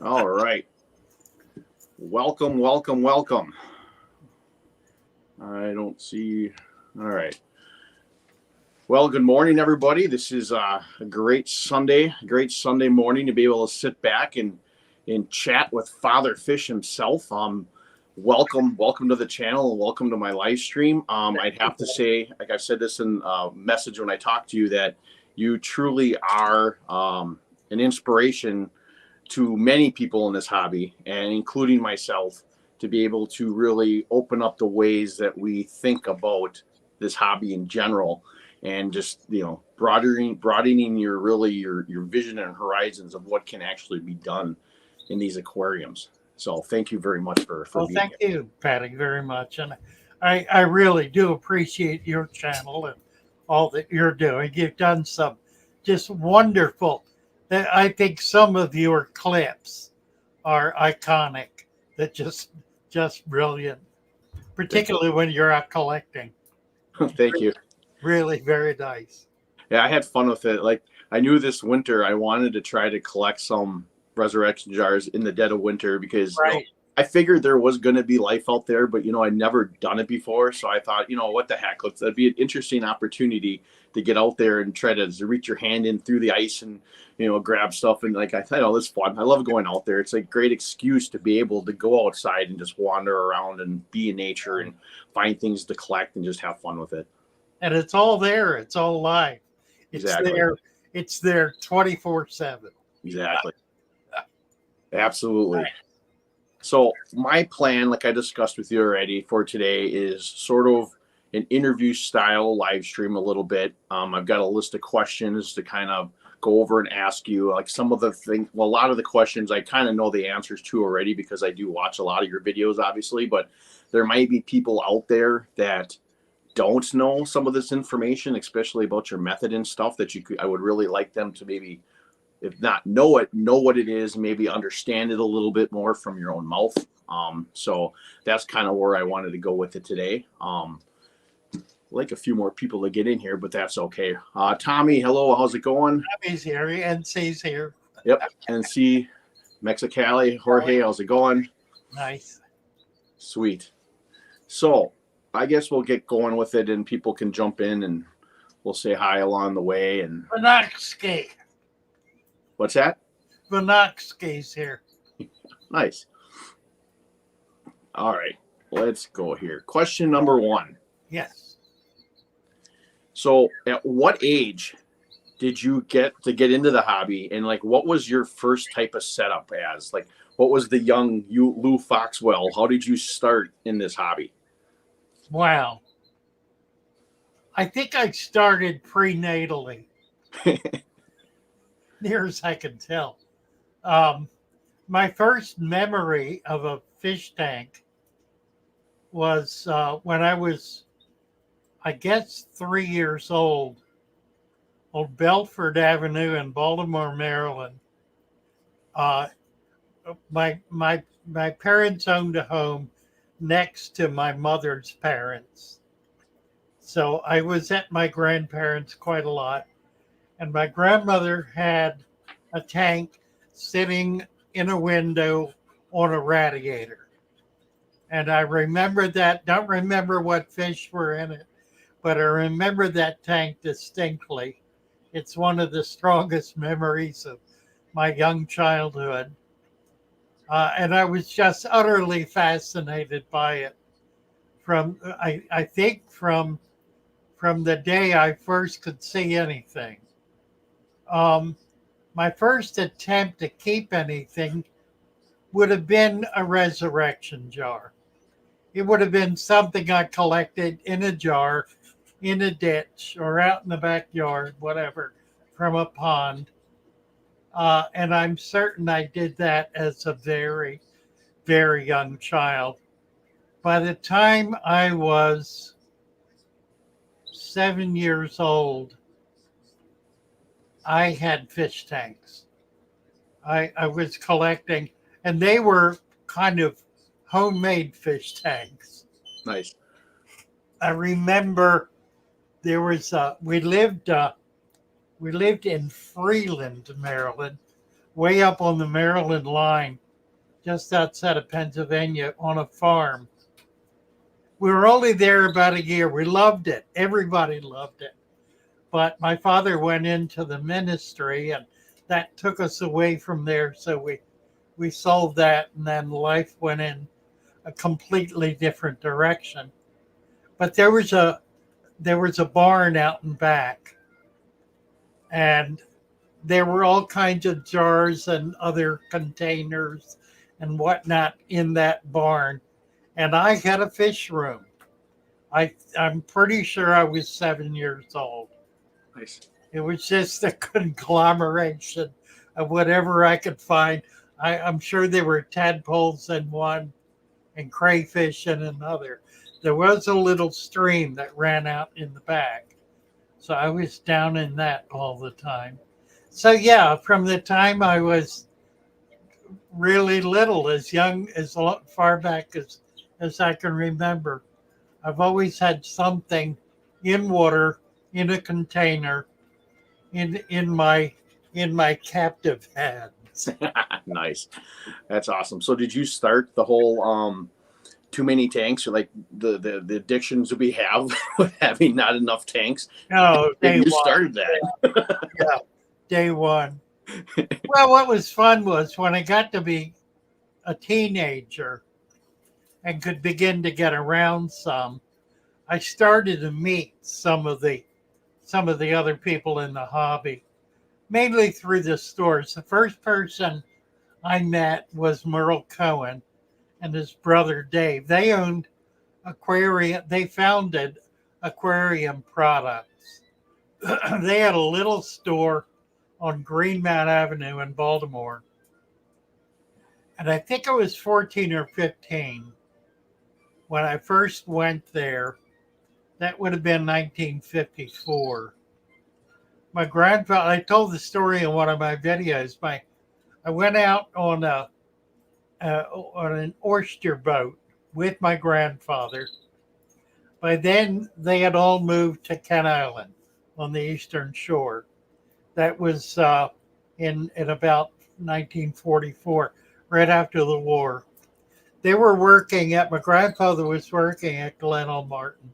All right. Welcome, welcome, welcome. I don't see. All right. Well, good morning, everybody. This is a great Sunday morning to be able to sit back and chat with Father Fish himself. Welcome to the channel and welcome to my live stream. I'd have to say, like I said this in a message when I talked to you, that you truly are an inspiration to many people in this hobby, and including myself, to be able to really open up the ways that we think about this hobby in general, and just broadening your vision and horizons of what can actually be done in these aquariums. So thank you very much for Well, being thank here. you, Patty, very much. And I really do appreciate your channel and all that you're doing. You've done some just wonderful. I think some of your clips are iconic. That just brilliant, Thank particularly when you're out collecting. you. Thank you. Really very nice. Yeah, I had fun with it. Like, I knew this winter I wanted to try to collect some resurrection jars in the dead of winter because Right. I figured there was going to be life out there, but I'd never done it before, so I thought, what the heck, that'd be an interesting opportunity to get out there and try to reach your hand in through the ice and grab stuff. And like I thought, oh, this fun. I love going out there. It's a great excuse to be able to go outside and just wander around and be in nature and find things to collect and just have fun with it. And it's all there. It's all live. It's Exactly. there. It's there 24/7. Exactly. Absolutely. So my plan, like I discussed with you already for today, is sort of an interview style live stream a little bit. I've got a list of questions to kind of go over and ask you. Like some of the things, well, a lot of the questions I kind of know the answers to already because I do watch a lot of your videos, obviously. But there might be people out there that don't know some of this information, especially about your method and stuff that I would really like them to maybe, if not know what it is, maybe understand it a little bit more from your own mouth. So that's kind of where I wanted to go with it today. Like a few more people to get in here, but that's okay. Tommy, hello, how's it going? He's here. NC's here. Yep. And see Mexicali, Jorge, how's it going? Nice. Sweet. So I guess we'll get going with it and people can jump in and we'll say hi along the way. And Vinoxky. what's that? Vinoxky's here. Nice. All right, let's go here. Question number 1. Yes. So at what age did you get into the hobby, and like what was your first type of setup as? Like what was the young Lou Foxwell? How did you start in this hobby? Wow. I think I started prenatally, near as I can tell. My first memory of a fish tank was when I was, I guess, 3 years old, on Belford Avenue in Baltimore, Maryland. Uh, my parents owned a home next to my mother's parents. So I was at my grandparents quite a lot. And my grandmother had a tank sitting in a window on a radiator. And I remember that, don't remember what fish were in it, but I remember that tank distinctly. It's one of the strongest memories of my young childhood. And I was just utterly fascinated by it. I think from the day I first could see anything. My first attempt to keep anything would have been a resurrection jar. It would have been something I collected in a jar, in a ditch, or out in the backyard, whatever, from a pond. And I'm certain I did that as a very, very young child. By the time I was 7 years old, I had fish tanks. I was collecting, and they were kind of homemade fish tanks. Nice. I remember there was we lived in Freeland, Maryland, way up on the Maryland line, just outside of Pennsylvania on a farm. We were only there about a year. We loved it. Everybody loved it. But my father went into the ministry and that took us away from there. So we sold that and then life went in a completely different direction. But there was a barn out in back and there were all kinds of jars and other containers and whatnot in that barn. And I had a fish room. I'm pretty sure I was 7 years old. Nice. It was just a conglomeration of whatever I could find. I'm sure there were tadpoles in one and crayfish in another. There was a little stream that ran out in the back. So I was down in that all the time. So yeah, from the time I was really little, as young, as far back as I can remember, I've always had something in water, in a container, in my captive hands. Nice. That's awesome. So did you start the whole too many tanks, or like the addictions we have with having not enough tanks? Oh, day You one. started that. Yeah, day one. Well, what was fun was when I got to be a teenager and could begin to get around some, I started to meet some of the other people in the hobby, mainly through the stores. The first person I met was Merle Cohen and his brother Dave. They owned aquarium. They founded Aquarium Products. They had a little store on Greenmount Avenue in Baltimore. And I think I was 14 or 15 when I first went there. That would have been 1954. My grandfather, I told the story in one of my videos. I went out on an oyster boat with my grandfather. By then, they had all moved to Kent Island on the eastern shore. That was in about 1944, right after the war. They were my grandfather was working at Glenn Martin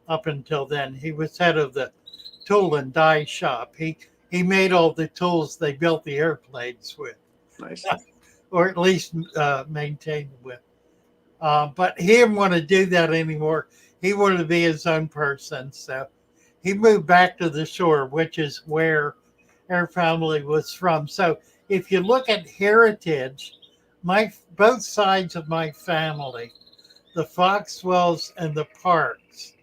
up until then. He was head of the tool and die shop. He made all the tools they built the airplanes with. Nice. Or at least maintained with. But he didn't want to do that anymore. He wanted to be his own person. So he moved back to the shore, which is where our family was from. So if you look at heritage, both sides of my family, the Foxwells and the Parks,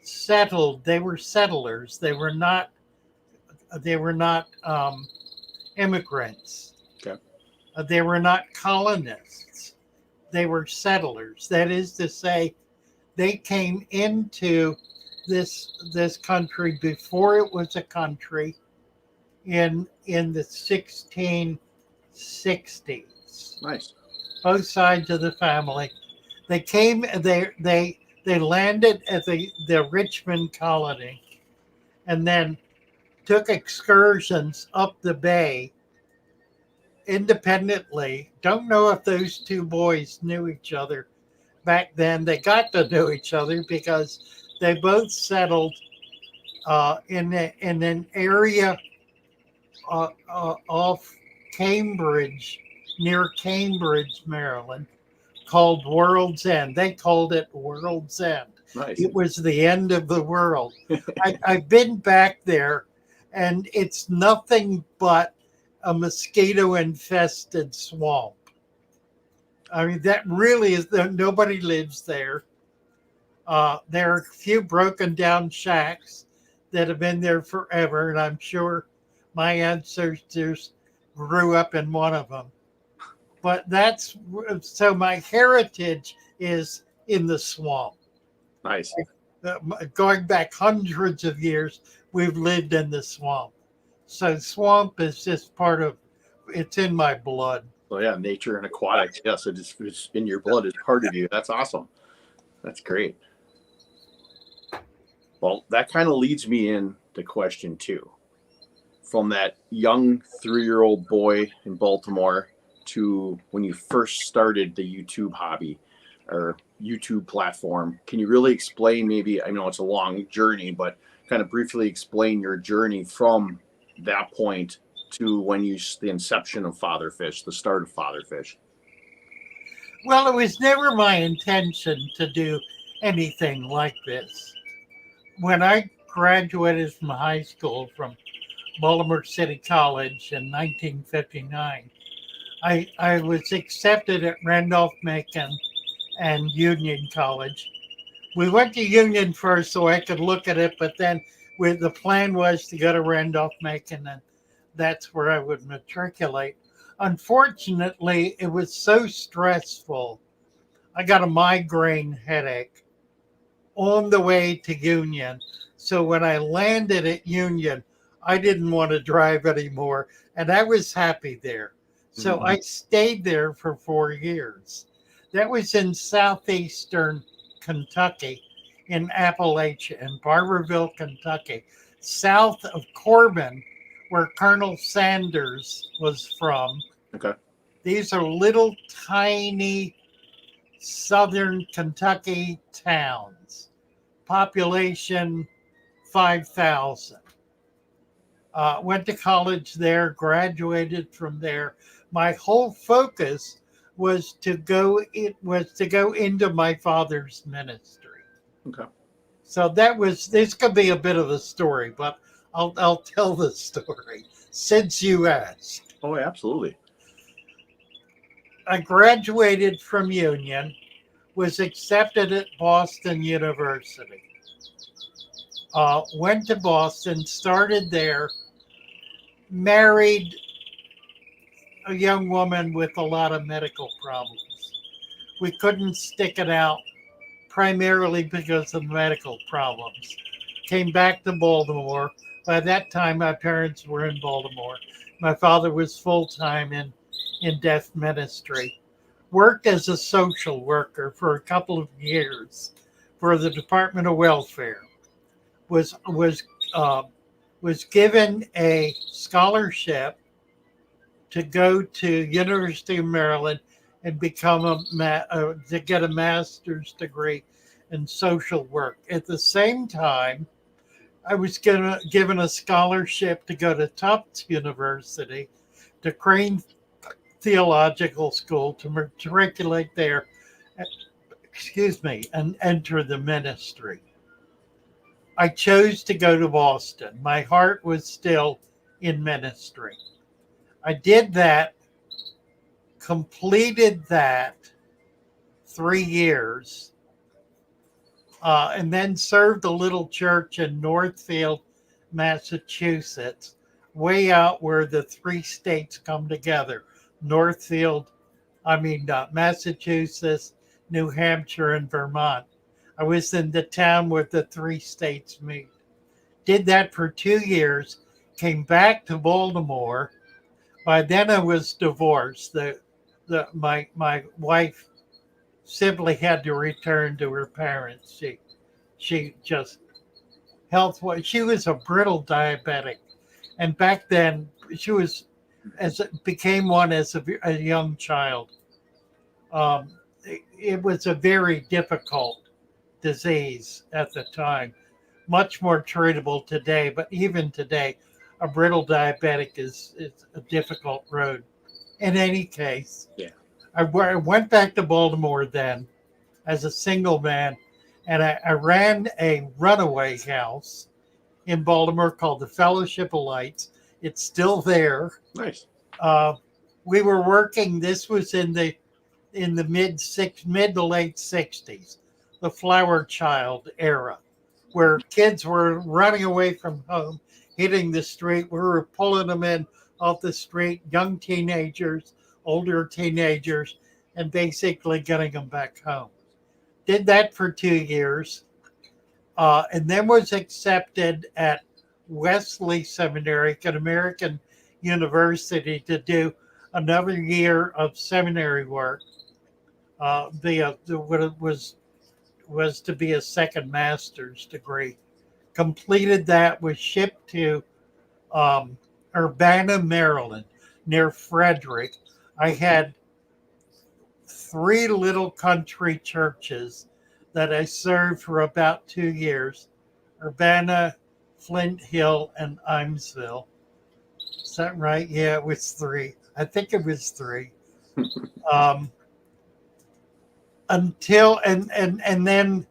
settled. They were settlers. They were not immigrants. Okay. They were not colonists. They were settlers. That is to say, they came into this country before it was a country in the 1660s. Nice. Both sides of the family. They came. They landed at the Richmond colony, and then took excursions up the bay independently. Don't know if those two boys knew each other back then. They got to know each other because they both settled in an area off Cambridge, near Cambridge, Maryland, called World's End. They called it World's End. Nice. It was the end of the world. I've been back there, and it's nothing but a mosquito-infested swamp. I mean, that really is, nobody lives there. There are a few broken down shacks that have been there forever, and I'm sure my ancestors grew up in one of them. But so my heritage is in the swamp. Nice. Going back hundreds of years, we've lived in the swamp. So swamp is just it's in my blood. So yeah, nature and aquatics. Yes, it's in your blood. It's part of you. That's awesome. That's great. Well, that kind of leads me in to question 2. from that young 3-year-old boy in Baltimore to when you first started the YouTube hobby or YouTube platform? Can you really explain, maybe, I know it's a long journey, but kind of briefly explain your journey from that point to when the inception of Fatherfish, the start of Fatherfish? Well, it was never my intention to do anything like this. When I graduated from high school from Baltimore City College in 1959, I was accepted at Randolph-Macon and Union College. We went to Union first so I could look at it, but then the plan was to go to Randolph-Macon, and that's where I would matriculate. Unfortunately, it was so stressful. I got a migraine headache on the way to Union. So when I landed at Union, I didn't want to drive anymore, and I was happy there. So I stayed there for 4 years. That was in southeastern Kentucky, in Appalachia, in Barberville, Kentucky, south of Corbin, where Colonel Sanders was from. Okay. These are little tiny southern Kentucky towns, population 5,000. Went to college there, graduated from there. My whole focus was to go into my father's ministry. Okay. So this could be a bit of a story, but I'll tell the story since you asked. Oh, absolutely. I graduated from Union, was accepted at Boston University. Went to Boston, started there, married a young woman with a lot of medical problems. We couldn't stick it out primarily because of medical problems. Came back to Baltimore. By that time, my parents were in Baltimore. My father was full-time in deaf ministry. Worked as a social worker for a couple of years for the Department of Welfare. Was given a scholarship to go to University of Maryland and become to get a master's degree in social work. At the same time, I was given a scholarship to go to Tufts University, to Crane Theological School, to matriculate there, and enter the ministry. I chose to go to Boston. My heart was still in ministry. I did that, completed that 3 years, and then served a little church in Northfield, Massachusetts, way out where the 3 states come together. Massachusetts, New Hampshire, and Vermont. I was in the town where the 3 states meet. Did that for 2 years, came back to Baltimore. By then I was divorced. My wife simply had to return to her parents. She just she was a brittle diabetic, and back then she became one as a young child. It was a very difficult disease at the time, much more treatable today, but even today, a brittle diabetic is a difficult road. In any case, yeah, I went back to Baltimore then as a single man, and I ran a runaway house in Baltimore called the Fellowship of Lights. It's still there. Nice. We were working. This was in the mid to late 60s, the flower child era, where kids were running away from home, hitting the street. We were pulling them in off the street, young teenagers, older teenagers, and basically getting them back home. Did that for 2 years, and then was accepted at Wesley Seminary, an American university, to do another year of seminary work. What it was to be a second master's degree. Completed that, was shipped to Urbana, Maryland, near Frederick. I had 3 little country churches that I served for about 2 years: Urbana, Flint Hill, and Imesville. Is that right? Yeah, it was 3. I think it was 3. Um, and then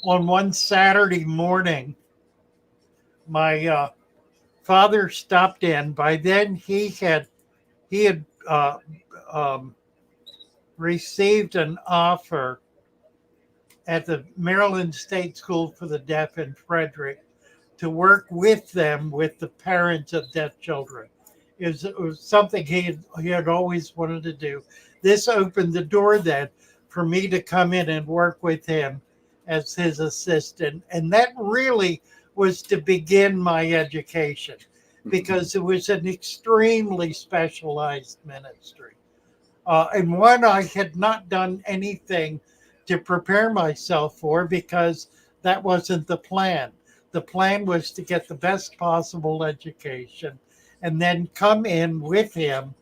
on one Saturday morning, my father stopped in. By then, he had um, received an offer at the Maryland State School for the Deaf in Frederick to work with them, with the parents of deaf children. It was something he had always wanted to do. This opened the door then for me to come in and work with him as his assistant. And that really was to begin my education, because it was an extremely specialized ministry. And one I had not done anything to prepare myself for, because that wasn't the plan. The plan was to get the best possible education and then come in with him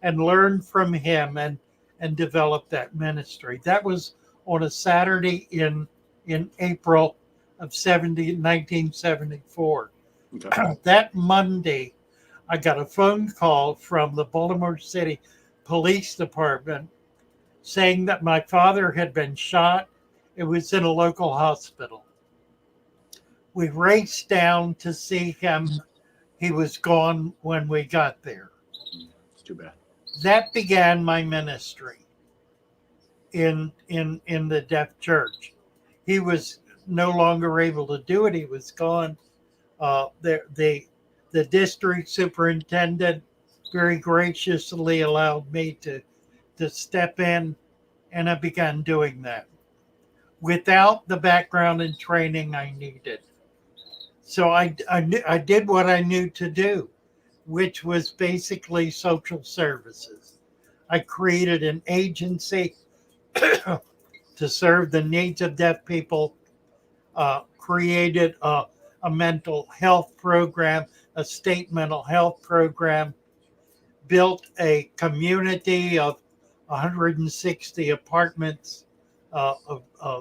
and learn from him and develop that ministry. That was on a Saturday in April of 1974. Okay. That Monday, I got a phone call from the Baltimore City Police Department saying that my father had been shot. It was in a local hospital. We raced down to see him. He was gone when we got there. It's too bad. That began my ministry in the deaf church. He was no longer able to do it. He was gone. The district superintendent very graciously allowed me to step in, and I began doing that without the background and training I needed. So I did what I knew to do, which was basically social services. I created an agency to serve the needs of deaf people, created a mental health program, a state mental health program, built a community of 160 apartments, a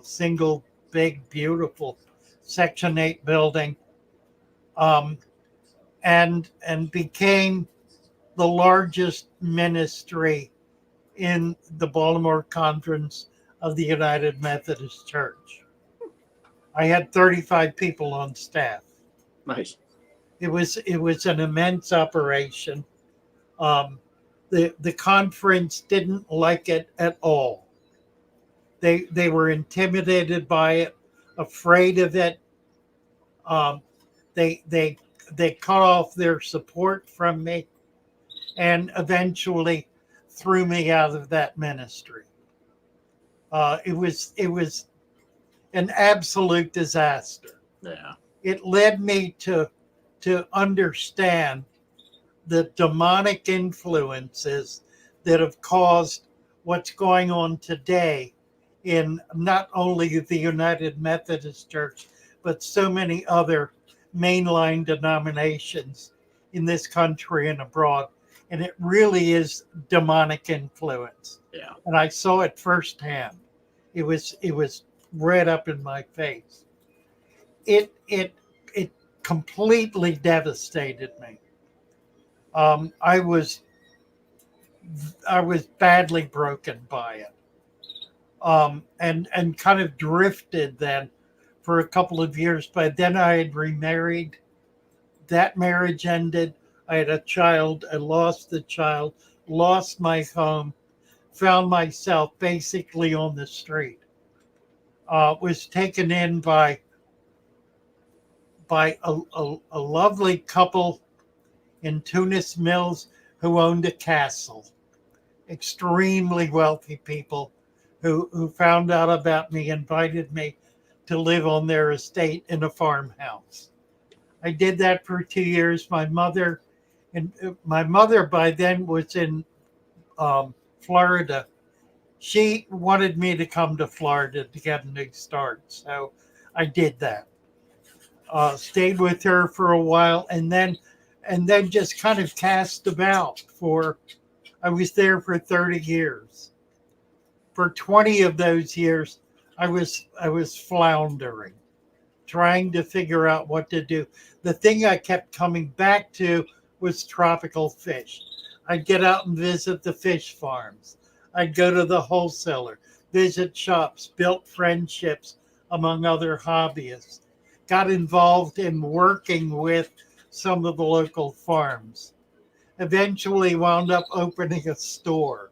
single big, beautiful Section 8 building, um, and became the largest ministry in the Baltimore Conference of the United Methodist Church. I had 35 people on staff. Nice. It was an immense operation. Um, the conference didn't like it at all. They were intimidated by it, afraid of it. Um, they they they cut off their support from me, and eventually threw me out of that ministry. It was an absolute disaster. Yeah. It led me to understand the demonic influences that have caused what's going on today in not only the United Methodist Church, but so many other mainline denominations in this country and abroad. And it really is demonic influence. Yeah. And I saw it firsthand. It was right up in my face. It completely devastated me. Um, I was I was badly broken by it, and kind of drifted then for a couple of years. But then I had remarried. That marriage ended. I had a child. I lost the child. Lost my home. Found myself basically on the street. Was taken in by a lovely couple in Tunis Mills who owned a castle. Extremely wealthy people who found out about me, invited me to live on their estate in a farmhouse. I did that for 2 years. My mother by then was in Florida. She wanted me to come to Florida to get a new start, so I did that. Stayed with her for a while, and then and then just kind of cast about for, I was there for 30 years. For 20 of those years, I was floundering, trying to figure out what to do. The thing I kept coming back to was tropical fish. I'd get out and visit the fish farms. I'd go to the wholesaler, visit shops, built friendships among other hobbyists, got involved in working with some of the local farms, eventually wound up opening a store.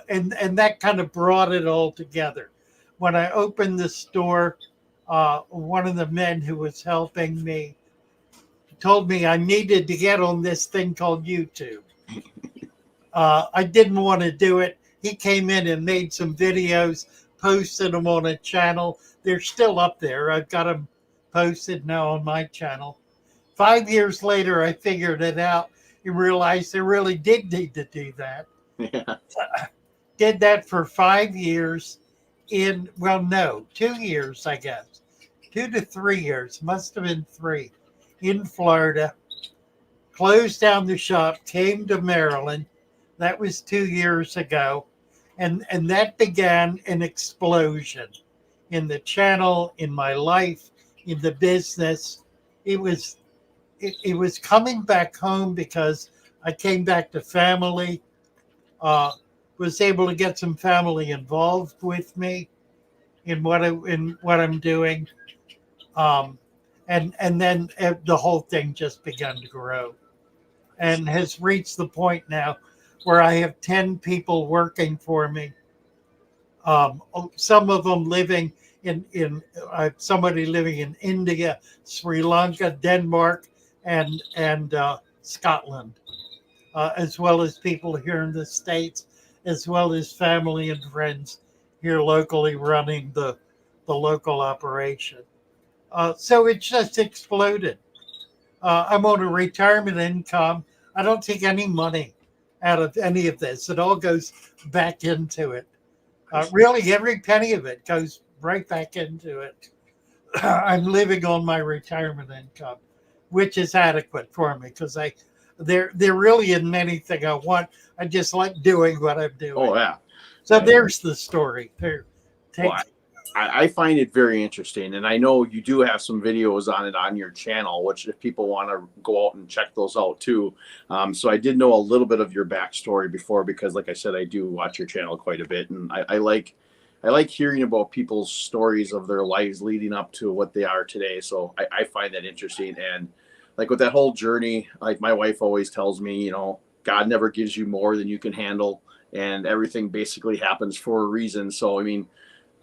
And that kind of brought it all together. When I opened the store, one of the men who was helping me told me I needed to get on this thing called YouTube. I didn't want to do it. He came in and made some videos, posted them on a channel. They're still up there. I've got them posted now on my channel. 5 years later, I figured it out and realized I really did need to do that. Yeah. Did that for 5 years 2 years, I guess. 2 to 3 years, must have been 3, in Florida. Closed down the shop, came to Maryland. That was 2 years ago. And that began an explosion in the channel, in my life, in the business. It was coming back home because I came back to family, was able to get some family involved with me in what I'm doing, and then the whole thing just began to grow, and has reached the point now where I have 10 people working for me. Some of them living in somebody living in India, Sri Lanka, Denmark, and Scotland, as well as people here in the States, as well as family and friends here locally running the local operation. So it just exploded. I'm on a retirement income. I don't take any money out of any of this. It all goes back into it. Really, every penny of it goes right back into it. I'm living on my retirement income, which is adequate for me because there really isn't anything I want. I just like doing what I'm doing. Oh yeah. So there's the story. I find it very interesting, and I know you do have some videos on it on your channel, which if people want to go out and check those out too. So I did know a little bit of your backstory before because, like I said, I do watch your channel quite a bit, and I like hearing about people's stories of their lives leading up to what they are today. So I find that interesting, and like with that whole journey, like my wife always tells me, God never gives you more than you can handle, and everything basically happens for a reason. So I mean,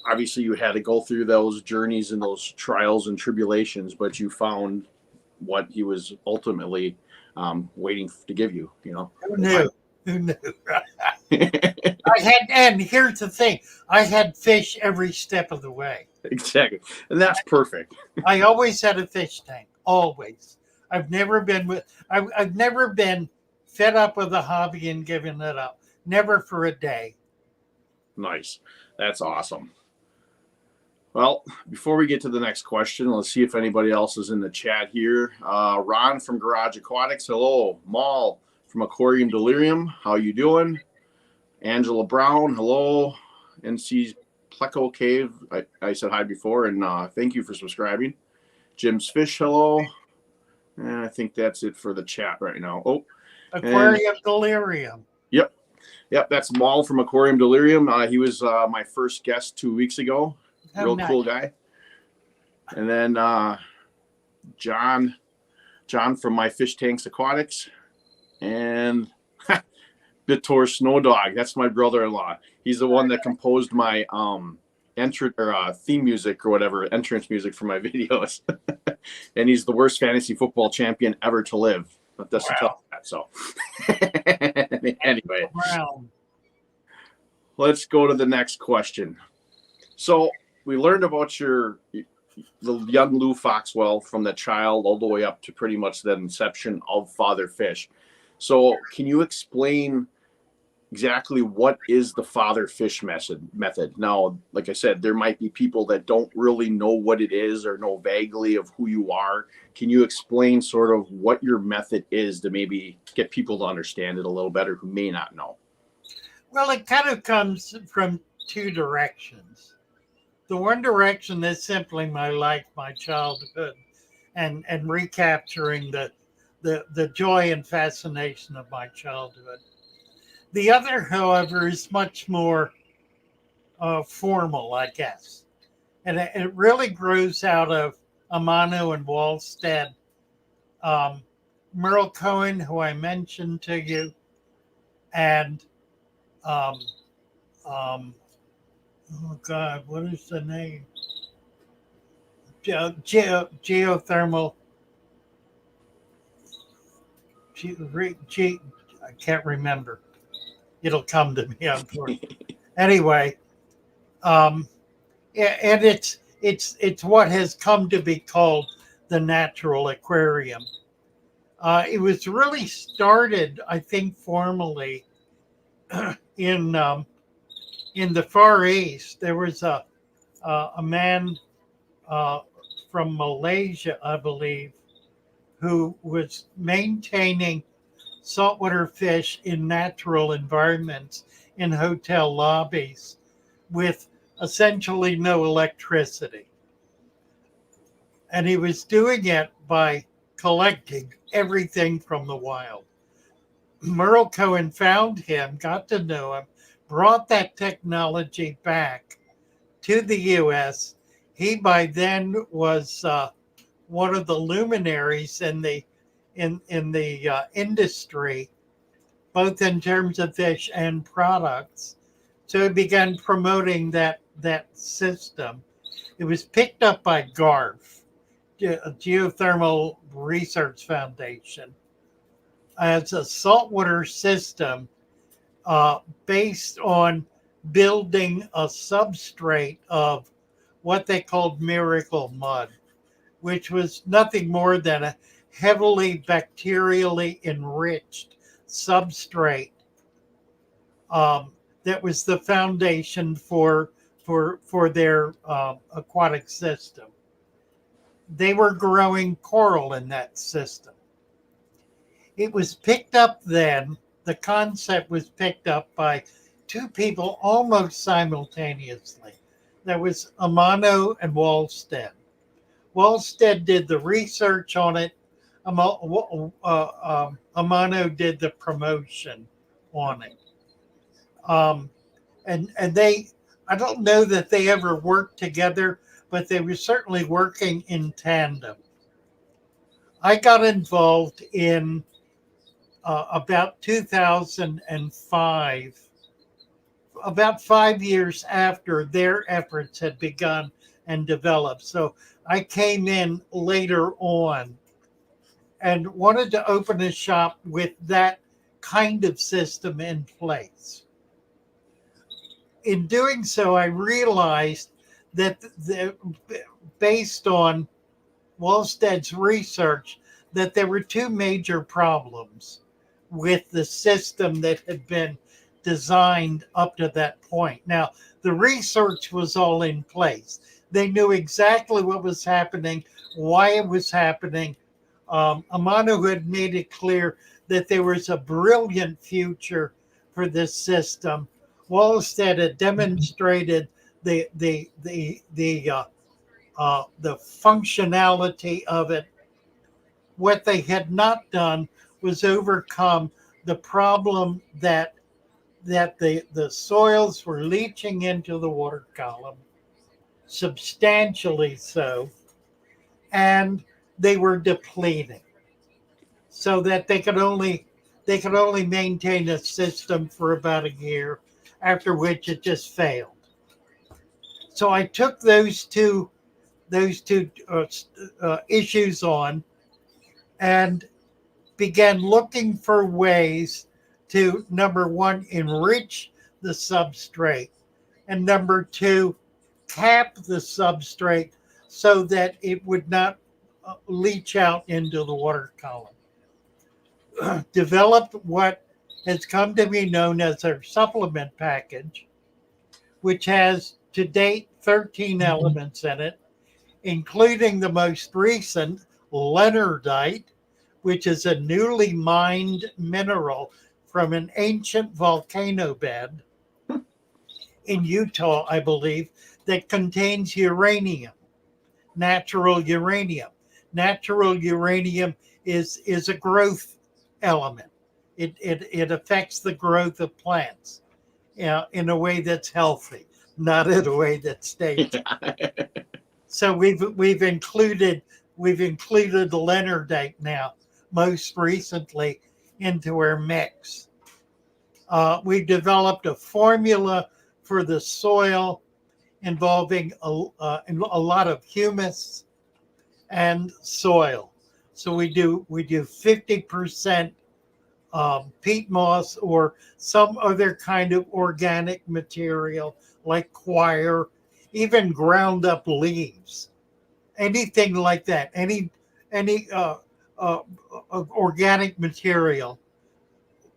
obviously you had to go through those journeys and those trials and tribulations, but you found what he was ultimately waiting to give you, Who knew? And here's the thing, I had fish every step of the way. Exactly. And that's perfect. I always had a fish tank, always. I've never been fed up with the hobby and given it up. Never for a day. Nice. That's awesome. Well, before we get to the next question, let's see if anybody else is in the chat here. Ron from Garage Aquatics. Hello. Maul from Aquarium Delirium. How you doing? Angela Brown. Hello. NC's Pleco Cave. I said hi before, and thank you for subscribing. Jim's Fish. Hello. And I think that's it for the chat right now. Oh, Aquarium Delirium. Yep. That's Maul from Aquarium Delirium. He was my first guest 2 weeks ago. Real nice. Cool guy. And then John from My Fish Tanks Aquatics, and Bitor Snow Dog. That's my brother-in-law. He's the one that composed my theme music or whatever, entrance music for my videos. And he's the worst fantasy football champion ever to live. But that's wow. That. So anyway, wow. Let's go to the next question. So we learned about the young Lou Foxwell from the child all the way up to pretty much the inception of Father Fish. So can you explain exactly what is the father fish method. Now, like I said, there might be people that don't really know what it is or know vaguely of who you are. Can you explain sort of what your method is to maybe get people to understand it a little better who may not know? Well, it kind of comes from two directions. The one direction is simply my life, my childhood, and recapturing the joy and fascination of my childhood. The other, however, is much more formal, I guess, and it really grows out of Amano and Wallstead, um, Merle Cohen, who I mentioned to you, and um, um, oh God, what is the name? Geothermal. I can't remember. It'll come to me. I'm sure. Anyway, um, and it's what has come to be called the natural aquarium. It was really started, I think, formally in in the Far East. There was a man uh, from Malaysia, I believe, who was maintaining saltwater fish in natural environments in hotel lobbies with essentially no electricity. And he was doing it by collecting everything from the wild. Merle Cohen found him, got to know him, brought that technology back to the US. He by then was one of the luminaries in the industry, both in terms of fish and products. So he began promoting that system. It was picked up by GARF, Geothermal Research Foundation, as a saltwater system based on building a substrate of what they called miracle mud, which was nothing more than a heavily bacterially enriched substrate that was the foundation for their aquatic system. They were growing coral in that system. It was picked up then. The concept was picked up by two people almost simultaneously. There was Amano and Wallstead. Wallstead did the research on it. Amano did the promotion on it. Um, and they, I don't know that they ever worked together, but they were certainly working in tandem. I got involved in about 2005, about 5 years after their efforts had begun and developed. So I came in later on and wanted to open a shop with that kind of system in place. In doing so, I realized that based on Wallstead's research, that there were two major problems with the system that had been designed up to that point. Now, the research was all in place. They knew exactly what was happening, why it was happening. Amano had made it clear that there was a brilliant future for this system. Wallstead had demonstrated the functionality of it. What they had not done was overcome the problem that the soils were leaching into the water column, substantially so, and they were depleting, so that they could only maintain a system for about a year, after which it just failed. So I took those two issues on and began looking for ways to, number one, enrich the substrate, and number two, cap the substrate so that it would not leach out into the water column. Developed what has come to be known as our supplement package, which has to date 13 elements in it, including the most recent leonardite, which is a newly mined mineral from an ancient volcano bed in Utah, I believe, that contains uranium, natural uranium. Natural uranium is a growth element. It affects the growth of plants, in a way that's healthy, not in a way that's dangerous. So we've included the leonardite now, most recently, into our mix. We've developed a formula for the soil involving a lot of humus and soil. So we do 50% peat moss or some other kind of organic material like coir, even ground up leaves, anything like that, any organic material.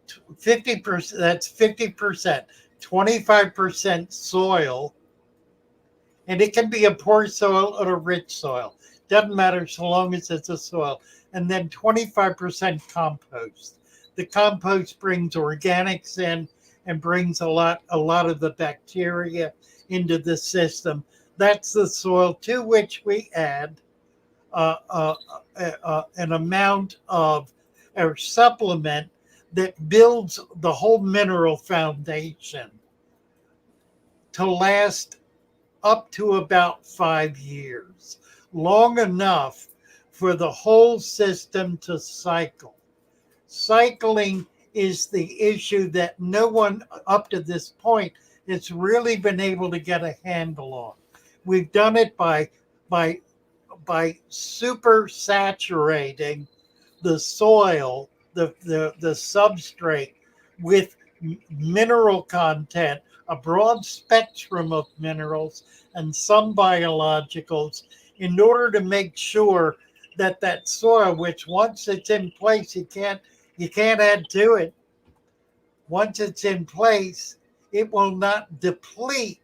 50%, that's 50%, 25% soil, and it can be a poor soil or a rich soil. Doesn't matter so long as it's a soil. And then 25% compost. The compost brings organics in and brings a lot of the bacteria into the system. That's the soil to which we add an amount of our supplement that builds the whole mineral foundation to last up to about 5 years, long enough for the whole system to cycle. Cycling is the issue that no one up to this point has really been able to get a handle on. We've done it by super saturating the soil, the substrate, with mineral content, a broad spectrum of minerals and some biologicals, in order to make sure that soil, which once it's in place, you can't add to it. Once it's in place, it will not deplete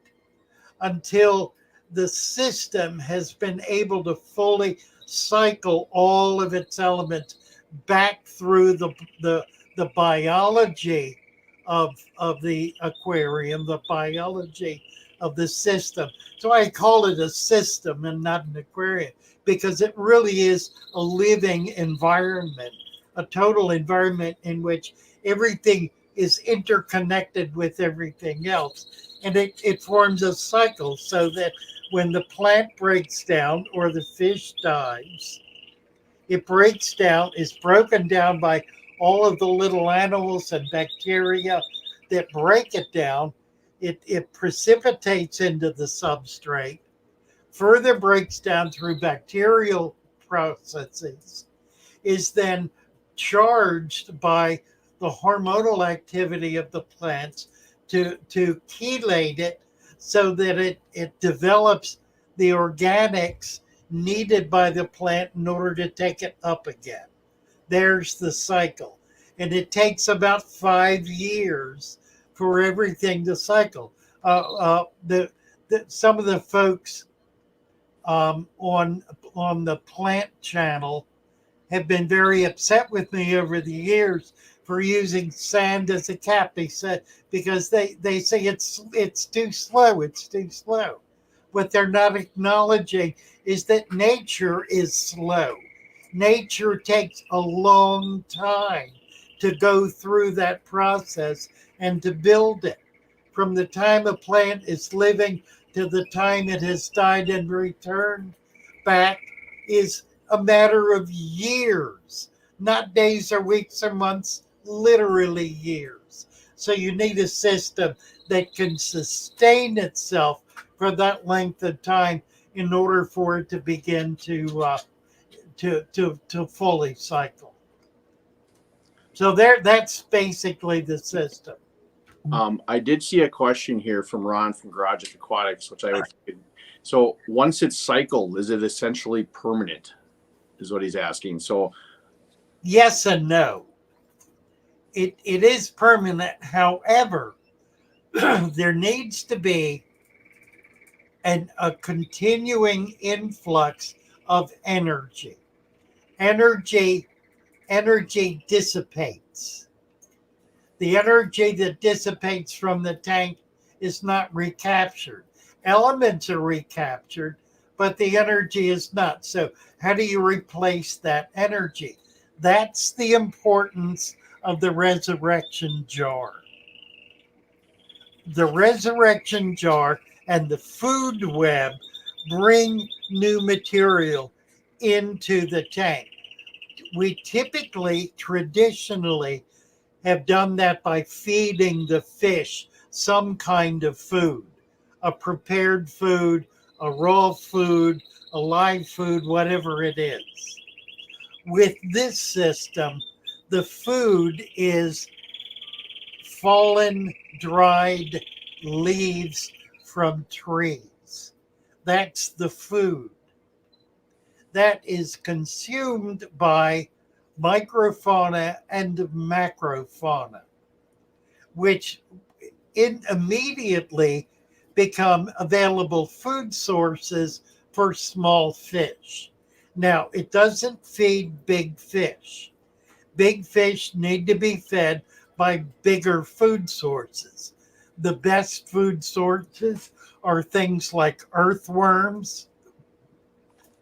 until the system has been able to fully cycle all of its elements back through the biology of the aquarium, the biology of the system. So I call it a system and not an aquarium, because it really is a living environment, a total environment in which everything is interconnected with everything else. And it forms a cycle, so that when the plant breaks down or the fish dies, it breaks down, is broken down by all of the little animals and bacteria that break it down. It precipitates into the substrate, further breaks down through bacterial processes, is then charged by the hormonal activity of the plants to chelate it, so that it develops the organics needed by the plant in order to take it up again. There's the cycle. And it takes about 5 years for everything to cycle. Some of the folks on the plant channel have been very upset with me over the years for using sand as a cap. They said, because they say it's too slow, it's too slow. What they're not acknowledging is that nature is slow. Nature takes a long time to go through that process and to build it. From the time a plant is living to the time it has died and returned back is a matter of years, not days or weeks or months, literally years. So you need a system that can sustain itself for that length of time in order for it to begin to fully cycle. So that's basically the system. I did see a question here from Ron from Garage Aquatics, which I would. So once it's cycled, is it essentially permanent? Is what he's asking. So yes and no. it is permanent. However, there needs to be a continuing influx of energy. Energy energy dissipates. The energy that dissipates from the tank is not recaptured. Elements are recaptured, but the energy is not. So how do you replace that energy? That's the importance of the resurrection jar. The resurrection jar and the food web bring new material into the tank. We typically, traditionally, have done that by feeding the fish some kind of food, a prepared food, a raw food, a live food, whatever it is. With this system, the food is fallen, dried leaves from trees. That's the food. That is consumed by microfauna and macrofauna, which immediately become available food sources for small fish. Now, it doesn't feed big fish. Big fish need to be fed by bigger food sources. The best food sources are things like earthworms.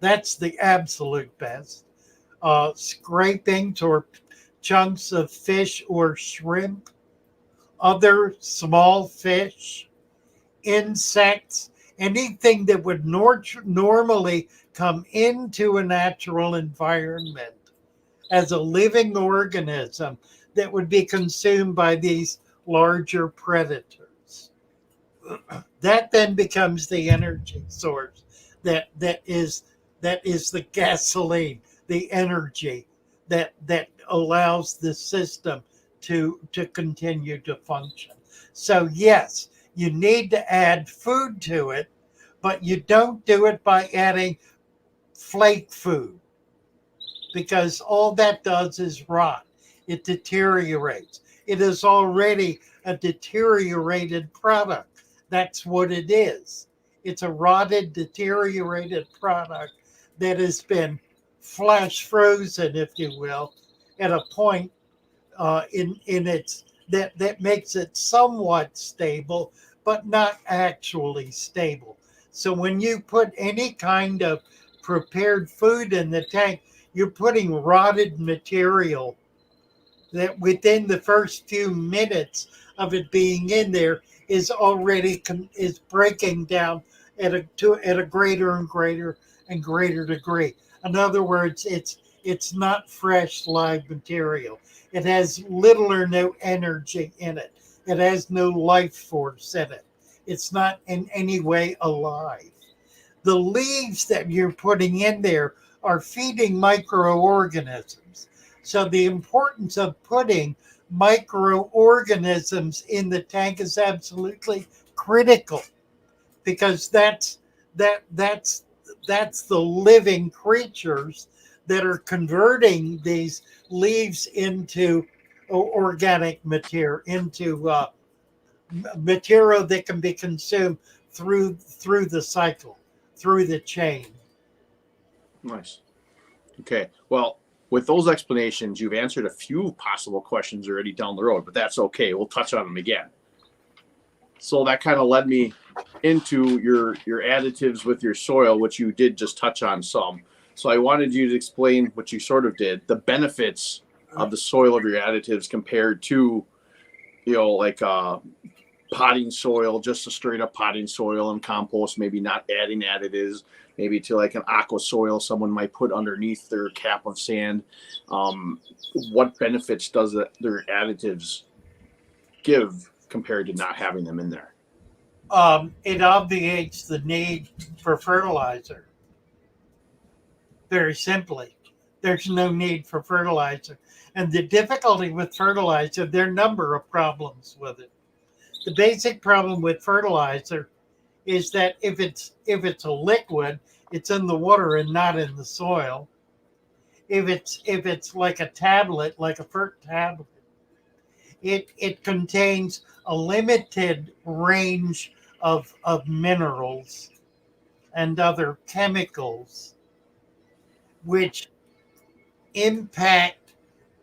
That's the absolute best. Scrapings or chunks of fish or shrimp, other small fish, insects, anything that would normally come into a natural environment as a living organism that would be consumed by these larger predators. That then becomes the energy source that is the gasoline, the energy that allows the system to continue to function. So yes, you need to add food to it, but you don't do it by adding flake food, because all that does is rot. It deteriorates. It is already a deteriorated product. That's what it is. It's a rotted, deteriorated product that has been flash frozen, if you will, at a point in its that makes it somewhat stable, but not actually stable. So when you put any kind of prepared food in the tank, you're putting rotted material that within the first few minutes of it being in there is already is breaking down at a greater and greater and greater degree. In other words, it's not fresh live material. It has little or no energy in it. It has no life force in it. It's not in any way alive. The leaves that you're putting in there are feeding microorganisms. So the importance of putting microorganisms in the tank is absolutely critical, because that's the living creatures that are converting these leaves into organic material, into material that can be consumed through the cycle, through the chain. Nice. Okay. Well, with those explanations, you've answered a few possible questions already down the road, but that's okay. We'll touch on them again. So that kind of led me into your additives with your soil, which you did just touch on some. So I wanted you to explain what you sort of did, the benefits of the soil of your additives compared to, like potting soil, just a straight up potting soil and compost, maybe not adding additives, maybe to like an aqua soil someone might put underneath their cap of sand. What benefits does their additives give compared to not having them in there? It obviates the need for fertilizer. Very simply, there's no need for fertilizer. And the difficulty with fertilizer, there are a number of problems with it. The basic problem with fertilizer is that if it's a liquid, it's in the water and not in the soil. If it's like a tablet, like a FERT tablet, It contains a limited range of minerals and other chemicals which impact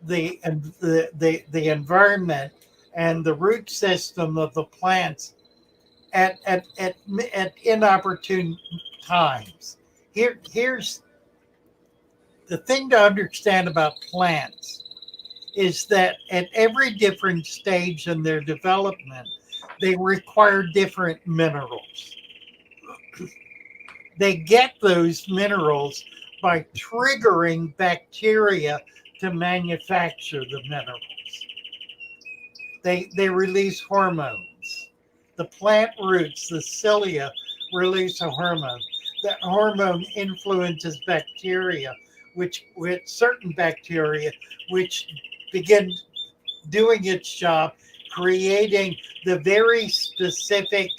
the environment and the root system of the plants at inopportune times. Here's the thing to understand about plants is that at every different stage in their development, they require different minerals. They get those minerals by triggering bacteria to manufacture the minerals. They release hormones. The plant roots, the cilia, release a hormone. That hormone influences bacteria, which with certain bacteria, which begin doing its job, creating the very specific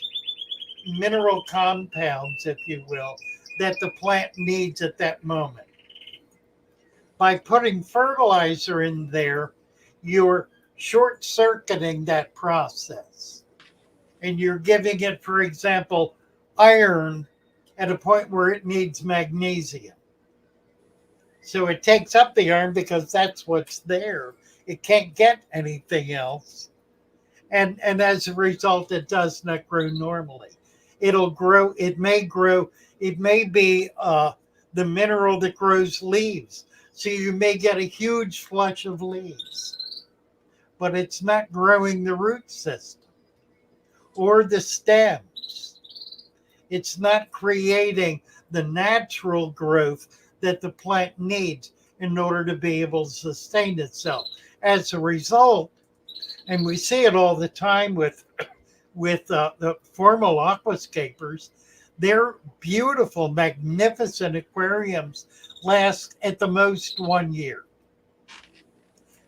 mineral compounds, if you will, that the plant needs at that moment. By putting fertilizer in there, you're short-circuiting that process. And you're giving it, for example, iron at a point where it needs magnesium. So it takes up the iron because that's what's there. It can't get anything else. And as a result, it does not grow normally. It'll grow, it may be the mineral that grows leaves. So you may get a huge flush of leaves, but it's not growing the root system or the stems. It's not creating the natural growth that the plant needs in order to be able to sustain itself. As a result, and we see it all the time with the formal aquascapers, their beautiful, magnificent aquariums last at the most 1 year.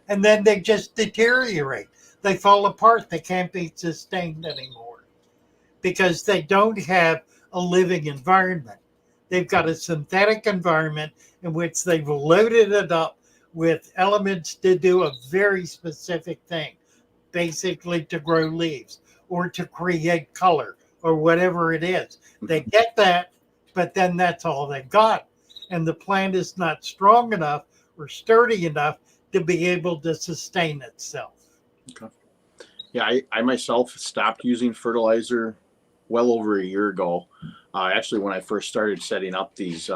And then they just deteriorate. They fall apart. They can't be sustained anymore because they don't have a living environment. They've got a synthetic environment in which they've loaded it up with elements to do a very specific thing, basically to grow leaves or to create color or whatever it is. They get that, but then that's all they've got. And the plant is not strong enough or sturdy enough to be able to sustain itself. Okay. Yeah, I myself stopped using fertilizer well over a year ago. Actually, when I first started setting up these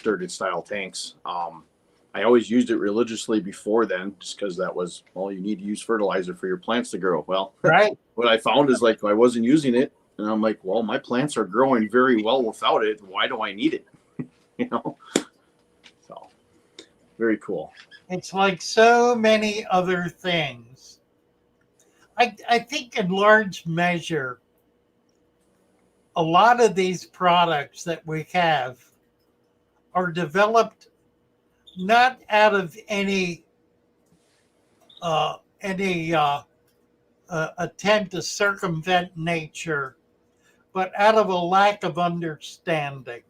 dirted style tanks, I always used it religiously before then, just because that was, well, you need to use fertilizer for your plants to grow. Well, right. What I found is like I wasn't using it, and I'm like, well, my plants are growing very well without it. Why do I need it? So very cool. It's like so many other things. I think in large measure, a lot of these products that we have are developed not out of any attempt to circumvent nature, but out of a lack of understanding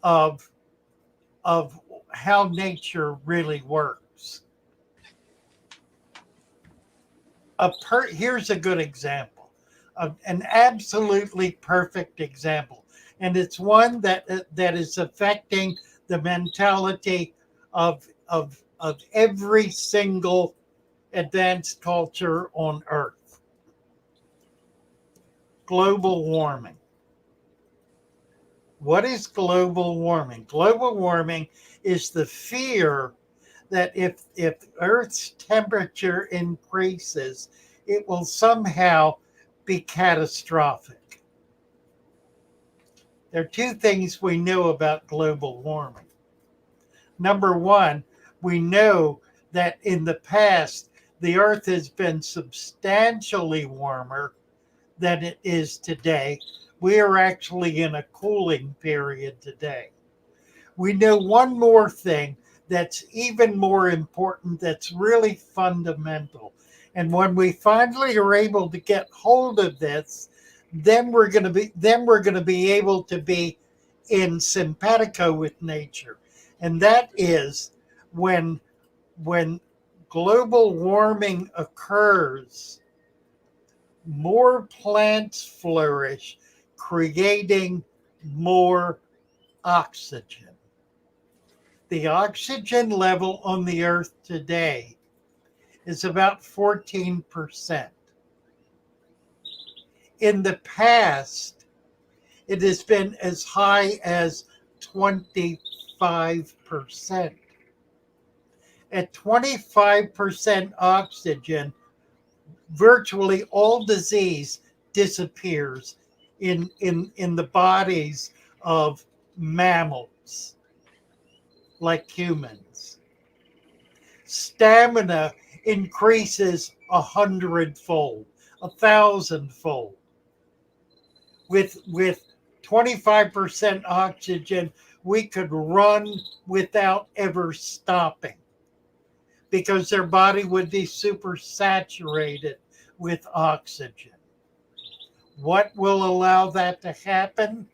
of how nature really works. Here's a good example, an absolutely perfect example, and it's one that is affecting the mentality of every single advanced culture on Earth. Global warming. What is global warming? Global warming is the fear that if Earth's temperature increases, it will somehow be catastrophic. There are two things we know about global warming. Number one, we know that in the past, the Earth has been substantially warmer than it is today. We are actually in a cooling period today. We know one more thing that's even more important, that's really fundamental. And when we finally are able to get hold of this, then we're going to be able to be in simpatico with nature. And that is when global warming occurs, more plants flourish, creating more oxygen. The oxygen level on the earth today is about 14%. In the past, it has been as high as 25%. At 25% oxygen, virtually all disease disappears in the bodies of mammals like humans. Stamina increases 100-fold, 1,000-fold. With 25% oxygen, we could run without ever stopping, because their body would be super saturated with oxygen. What will allow that to happen?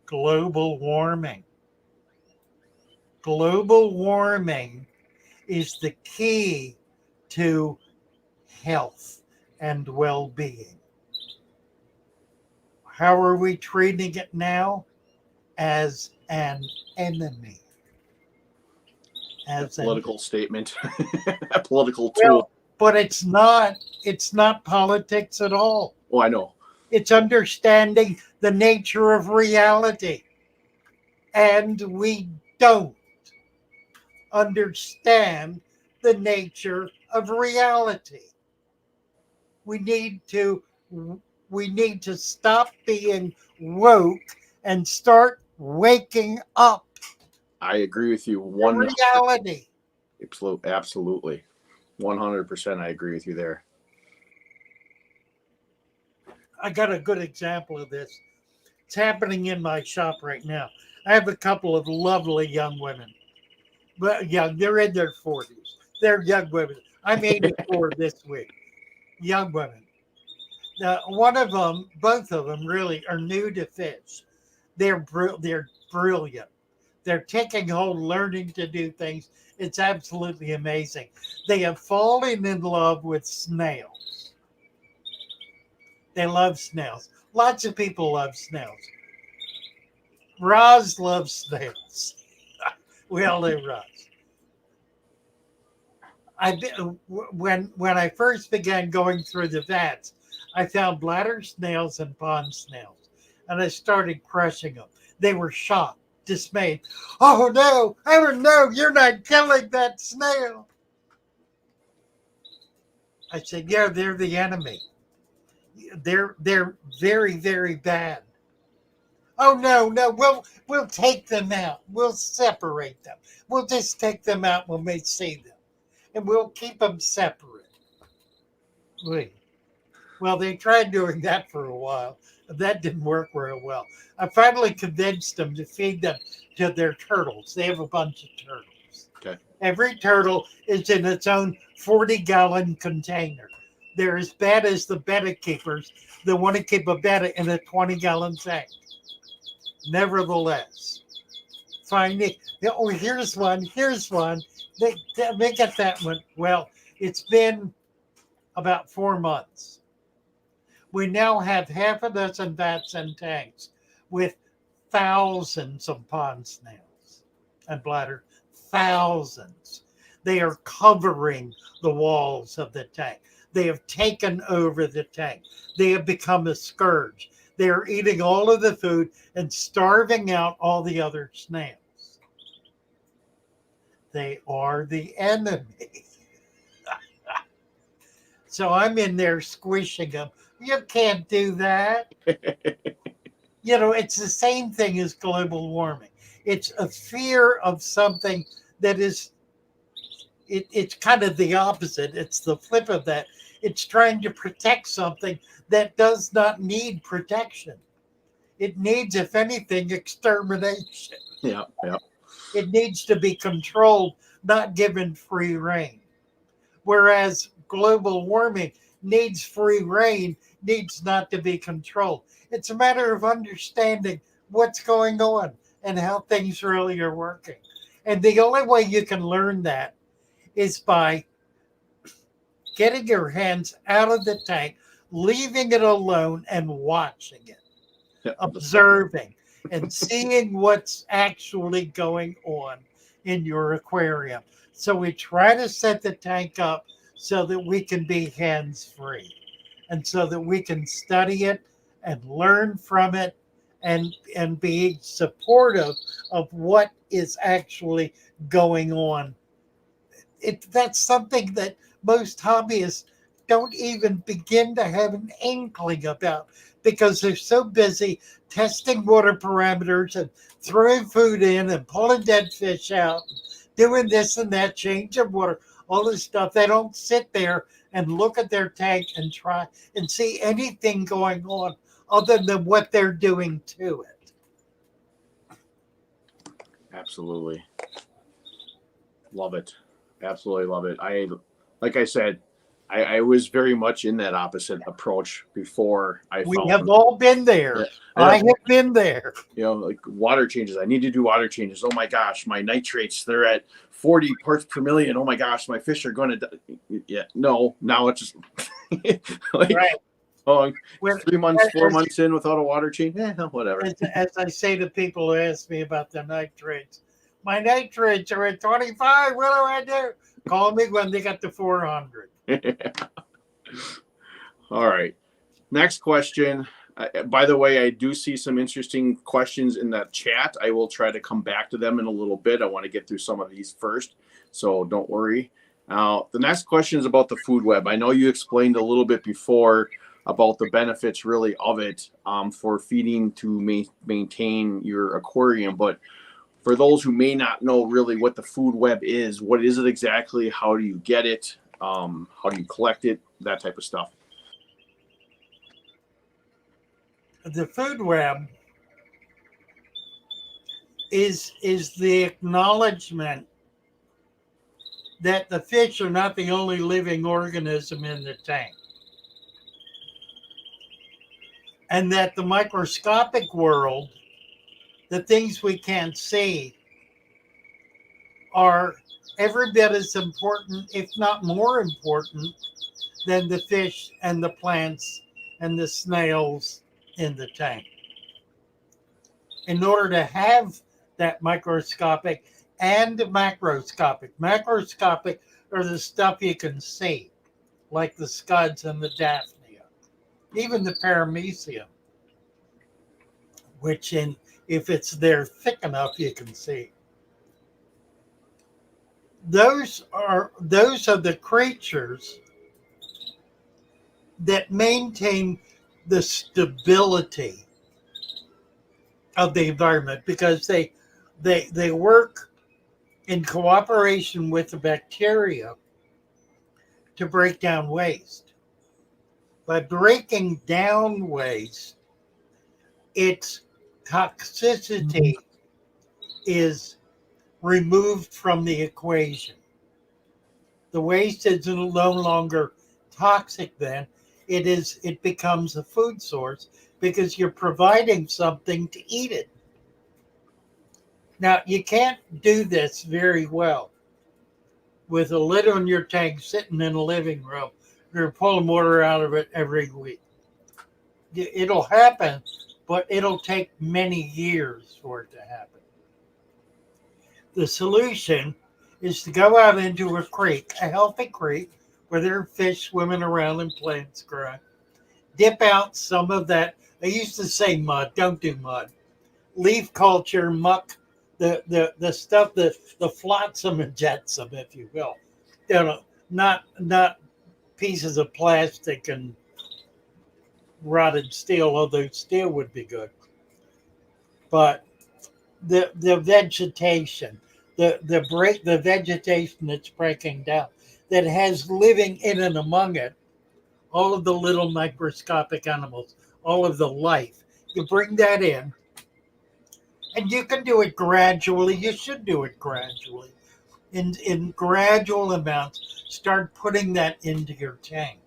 Global warming. Global warming is the key to health and well-being. How are we treating it now? As an enemy. As a political statement, a political tool. Well, but it's not politics at all. Oh, I know. It's understanding the nature of reality. And we don't understand the nature of reality. We need to stop being woke and start waking up. I agree with you. Reality. Absolutely. 100%. I agree with you there. I got a good example of this. It's happening in my shop right now. I have a couple of lovely young women. But young, they're in their 40s. They're young women. I'm 84 this week. Young women. Now, one of them, both of them really are new to fish. They're brilliant. They're taking hold, learning to do things. It's absolutely amazing. They have fallen in love with snails. They love snails. Lots of people love snails. Roz loves snails. We all know Roz. When I first began going through the vats, I found bladder snails and pond snails, and I started crushing them. They were shocked, dismayed. Oh no, you're not killing that snail. I said, yeah, they're the enemy. They're very, very bad. Oh no, we'll take them out. We'll separate them. We'll just take them out when we see them. And we'll keep them separate. Well, they tried doing that for a while. That didn't work very well. I finally convinced them to feed them to their turtles. They have a bunch of turtles. Okay. Every Every turtle is in its own 40-gallon container. They're as bad as the betta keepers that want to keep a betta in a 20-gallon tank. Nevertheless, finding, oh, here's one. They get that one. Well, it's been about 4 months. We now have half a dozen vats and tanks with thousands of pond snails and bladder. Thousands. They are covering the walls of the tank. They have taken over the tank. They have become a scourge. They are eating all of the food and starving out all the other snails. They are the enemy. So I'm in there squishing them. You can't do that. It's the same thing as global warming. It's a fear of something that is, it's kind of the opposite. It's the flip of that. It's trying to protect something that does not need protection. It needs, if anything, extermination. Yeah. It needs to be controlled, not given free rein. Whereas global warming needs free rein, needs not to be controlled. It's a matter of understanding what's going on and how things really are working. And the only way you can learn that is by getting your hands out of the tank, leaving it alone and watching it, observing and seeing what's actually going on in your aquarium. So we try to set the tank up so that we can be hands free and so that we can study it and learn from it and be supportive of what is actually going on. That's something that most hobbyists don't even begin to have an inkling about because they're so busy testing water parameters and throwing food in and pulling dead fish out, doing this and that, change of water, all this stuff. They don't sit there and look at their tank and try and see anything going on other than what they're doing to it. Absolutely. Love it. Absolutely love it. Like I said, I was very much in that opposite approach before We have all been there. Yeah. I have been there. You know, like water changes. I need to do water changes. Oh my gosh, my nitrates, they're at 40 parts per million. Oh my gosh, my fish are going to die. Yeah, no, now it's just like, right. Oh, 3 months, 4 months in without a water change? Whatever. As I say to people who ask me about the nitrates, my nitrates are at 25. What do I do? Call me when they got to 400. All right. Next question. By the way, I do see some interesting questions in the chat. I will try to come back to them in a little bit. I want to get through some of these first, so don't worry. The next question is about the food web. I know you explained a little bit before about the benefits really of it for feeding to maintain your aquarium, but for those who may not know really what the food web is, what is it exactly? How do you get it? How do you collect it? That type of stuff. The food web is the acknowledgement that the fish are not the only living organism in the tank. And that the microscopic world, the things we can't see, are every bit as important, if not more important, than the fish and the plants and the snails in the tank. In order to have that microscopic and macroscopic. Macroscopic are the stuff you can see, like the scuds and the daphnia, even the paramecium, which if it's there thick enough, you can see. Those are the creatures that maintain the stability of the environment because they work in cooperation with the bacteria to break down waste. By breaking down waste, its toxicity is removed from the equation. The waste is no longer toxic then. It becomes a food source because you're providing something to eat it. Now, you can't do this very well with a lid on your tank sitting in a living room. You're pulling water out of it every week. It'll happen, but it'll take many years for it to happen. The solution is to go out into a creek, a healthy creek, where there are fish swimming around and plants growing. Dip out some of that. I used to say mud. Don't do mud. Leaf culture, muck, the stuff, the flotsam and jetsam, if you will. You know, not pieces of plastic and rotted steel, although steel would be good. But the vegetation, the vegetation that's breaking down, that has living in and among it, all of the little microscopic animals, all of the life. You bring that in, and you can do it gradually. You should do it gradually. In gradual amounts, start putting that into your tank.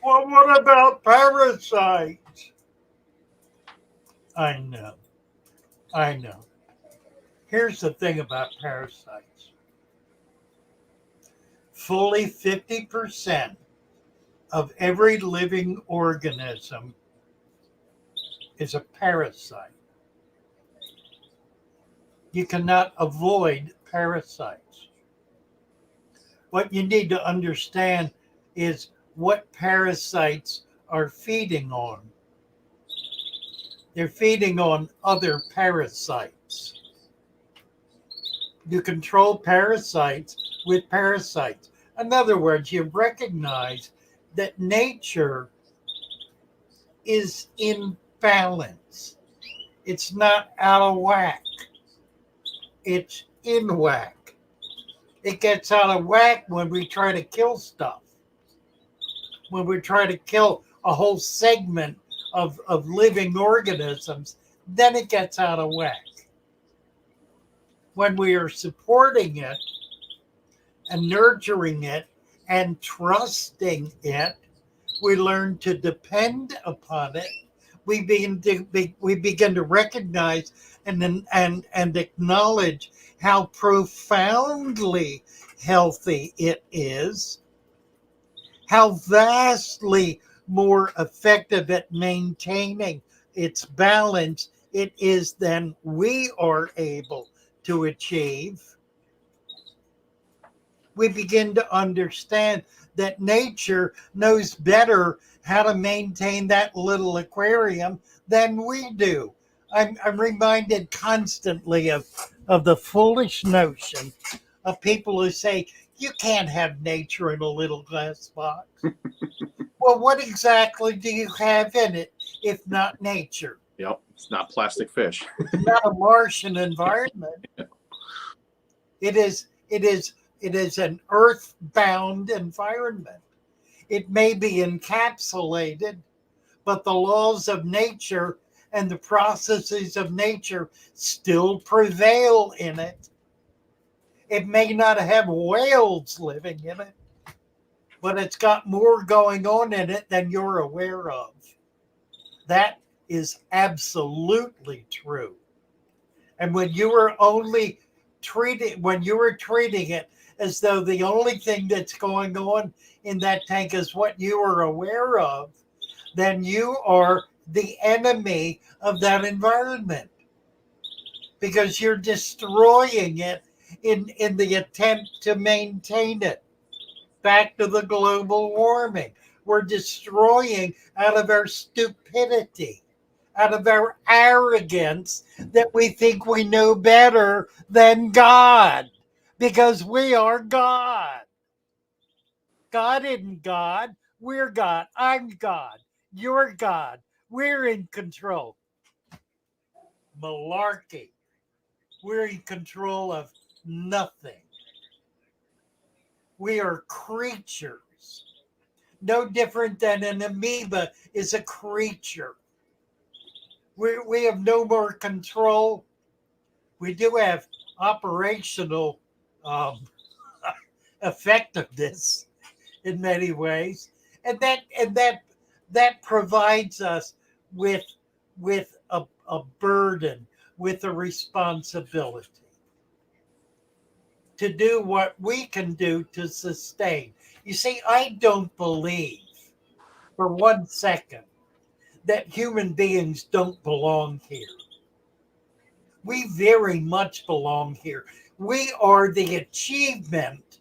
Well, what about parasites? I know. Here's the thing about parasites. Fully 50% of every living organism is a parasite. You cannot avoid parasites. What you need to understand is what parasites are feeding on. They're feeding on other parasites. You control parasites with parasites. In other words, you recognize that nature is in balance. It's not out of whack. It's in whack. It gets out of whack when we try to kill stuff. When we try to kill a whole segment of living organisms, then it gets out of whack. When we are supporting it and nurturing it and trusting it, we learn to depend upon it. We begin to recognize and acknowledge how profoundly healthy it is, how vastly more effective at maintaining its balance it is than we are able to achieve. We begin to understand that nature knows better how to maintain that little aquarium than we do. I'm reminded constantly of the foolish notion of people who say, you can't have nature in a little glass box. Well, what exactly do you have in it if not nature? Yep, it's not plastic fish. Not a Martian environment. It is an earth-bound environment. It may be encapsulated, but the laws of nature and the processes of nature still prevail in it. It may not have whales living in it, but it's got more going on in it than you're aware of. That is absolutely true. And when you were treating it as though the only thing that's going on in that tank is what you are aware of, then you are the enemy of that environment, because you're destroying it in the attempt to maintain it. Back to the global warming. We're destroying out of our stupidity, out of our arrogance, that we think we know better than God, because we are God. God isn't God. We're God. I'm God. You're God. We're in control. Malarkey. We're in control of nothing. We are creatures. No different than an amoeba is a creature. We have no more control. We do have operational effectiveness in many ways, and that provides us with a burden, with a responsibility to do what we can do to sustain. You see, I don't believe for 1 second that human beings don't belong here. We very much belong here. We are the achievement,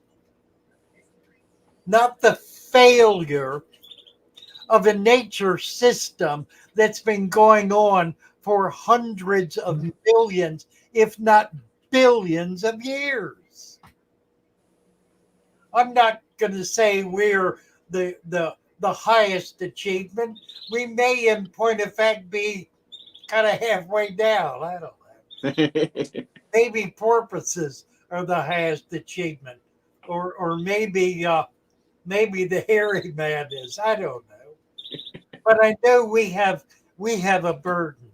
not the failure, of a nature system that's been going on for hundreds of millions, if not billions of years. I'm not going to say we're the highest achievement. We may, in point of fact, be kind of halfway down. I don't know. Maybe porpoises are the highest achievement, or maybe the hairy man is. I don't know. But I know we have a burden,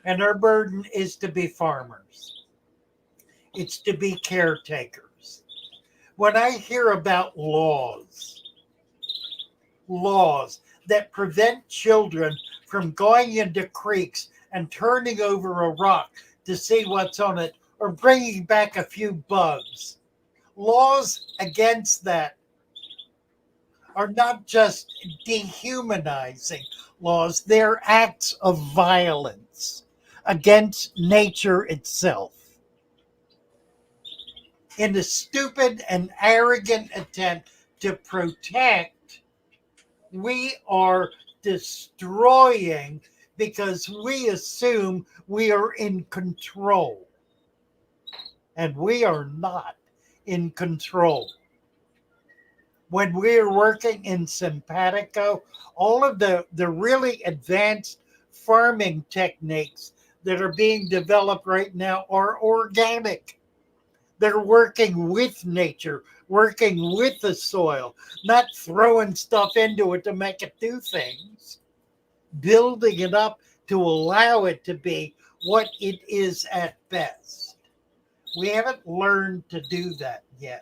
and our burden is to be farmers. It's to be caretakers. When I hear about laws that prevent children from going into creeks and turning over a rock to see what's on it, or bringing back a few bugs. Laws against that are not just dehumanizing laws, they're acts of violence against nature itself. In a stupid and arrogant attempt to protect, we are destroying because we assume we are in control. And we are not in control. When we're working in Simpatico, all of the really advanced farming techniques that are being developed right now are organic. They're working with nature, working with the soil, not throwing stuff into it to make it do things, building it up to allow it to be what it is at best. We haven't learned to do that yet.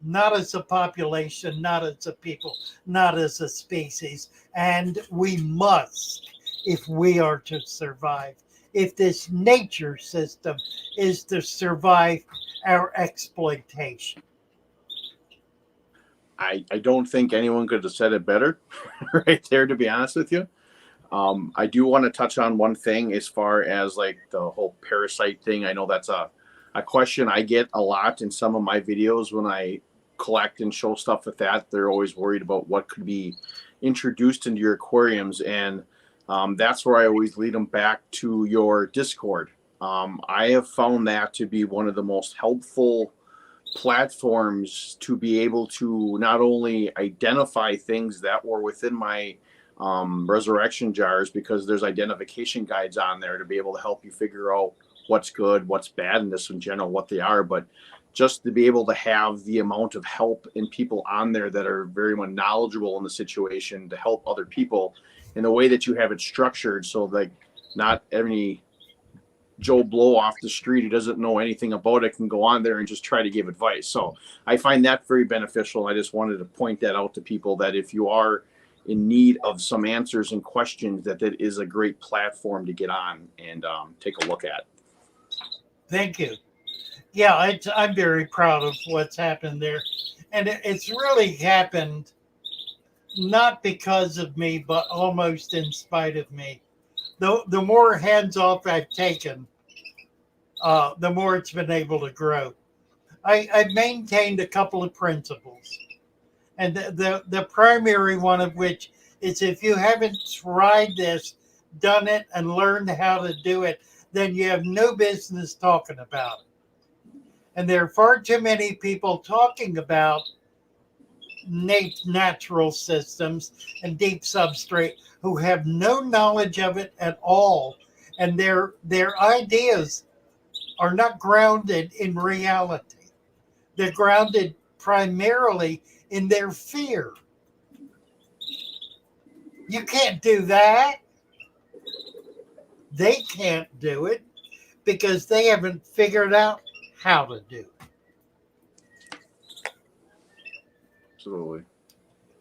Not as a population, not as a people, not as a species. And we must, if we are to survive, if this nature system is to survive our exploitation. I don't think anyone could have said it better right there, to be honest with you. I do want to touch on one thing as far as like the whole parasite thing. I know that's a question I get a lot in some of my videos when I collect and show stuff with that. They're always worried about what could be introduced into your aquariums. And that's where I always lead them back to your Discord. I have found that to be one of the most helpful platforms to be able to not only identify things that were within my resurrection jars, because there's identification guides on there to be able to help you figure out what's good, what's bad in this in general, what they are, but just to be able to have the amount of help and people on there that are very much knowledgeable in the situation to help other people in the way that you have it structured. So like not any Joe Blow off the street who doesn't know anything about it can go on there and just try to give advice. So I find that very beneficial. I just wanted to point that out to people, that if you are in need of some answers and questions, that is a great platform to get on and take a look at. Thank you. Yeah, I'm very proud of what's happened there. And it's really happened not because of me, but almost in spite of me. The more hands off I've taken, the more it's been able to grow. I've maintained a couple of principles. And the primary one of which is, if you haven't tried this, done it, and learned how to do it, then you have no business talking about it. And there are far too many people talking about natural systems and deep substrate who have no knowledge of it at all. And their ideas are not grounded in reality. They're grounded primarily in their fear. You can't do that. They can't do it because they haven't figured out how to do it. Absolutely.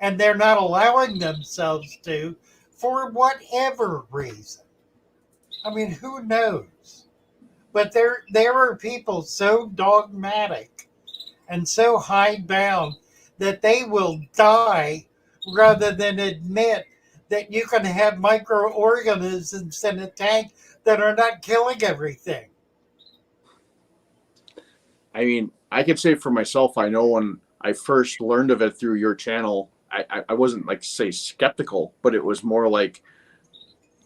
And they're not allowing themselves to for whatever reason. I mean, who knows? But there are people so dogmatic and so hidebound that they will die rather than admit that you can have microorganisms in a tank that are not killing everything. I mean, I could say for myself, I know when I first learned of it through your channel, I wasn't like, say, skeptical, but it was more like,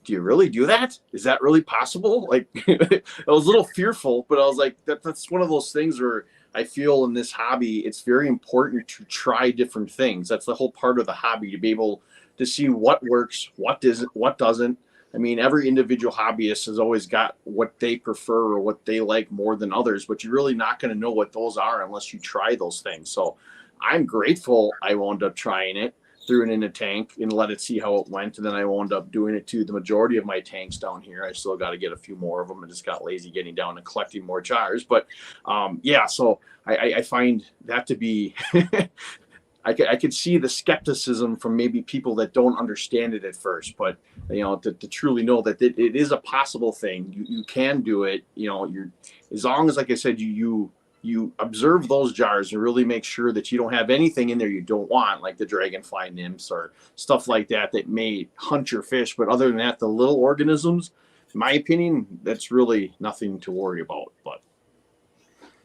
do you really do that? Is that really possible? Like, I was a little fearful, but I was like, that's one of those things where I feel in this hobby, it's very important to try different things. That's the whole part of the hobby, to be able to see what works, what doesn't. I mean, every individual hobbyist has always got what they prefer or what they like more than others, but you're really not going to know what those are unless you try those things. So I'm grateful I wound up trying it, threw it in a tank and let it see how it went. And then I wound up doing it to the majority of my tanks down here. I still got to get a few more of them. I just got lazy getting down and collecting more jars. But yeah, so I find that to be I could see the skepticism from maybe people that don't understand it at first, but to truly know that it is a possible thing. You can do it. as long as, like I said, you observe those jars and really make sure that you don't have anything in there you don't want, like the dragonfly nymphs or stuff like that that may hunt your fish. But other than that, the little organisms, in my opinion, that's really nothing to worry about. But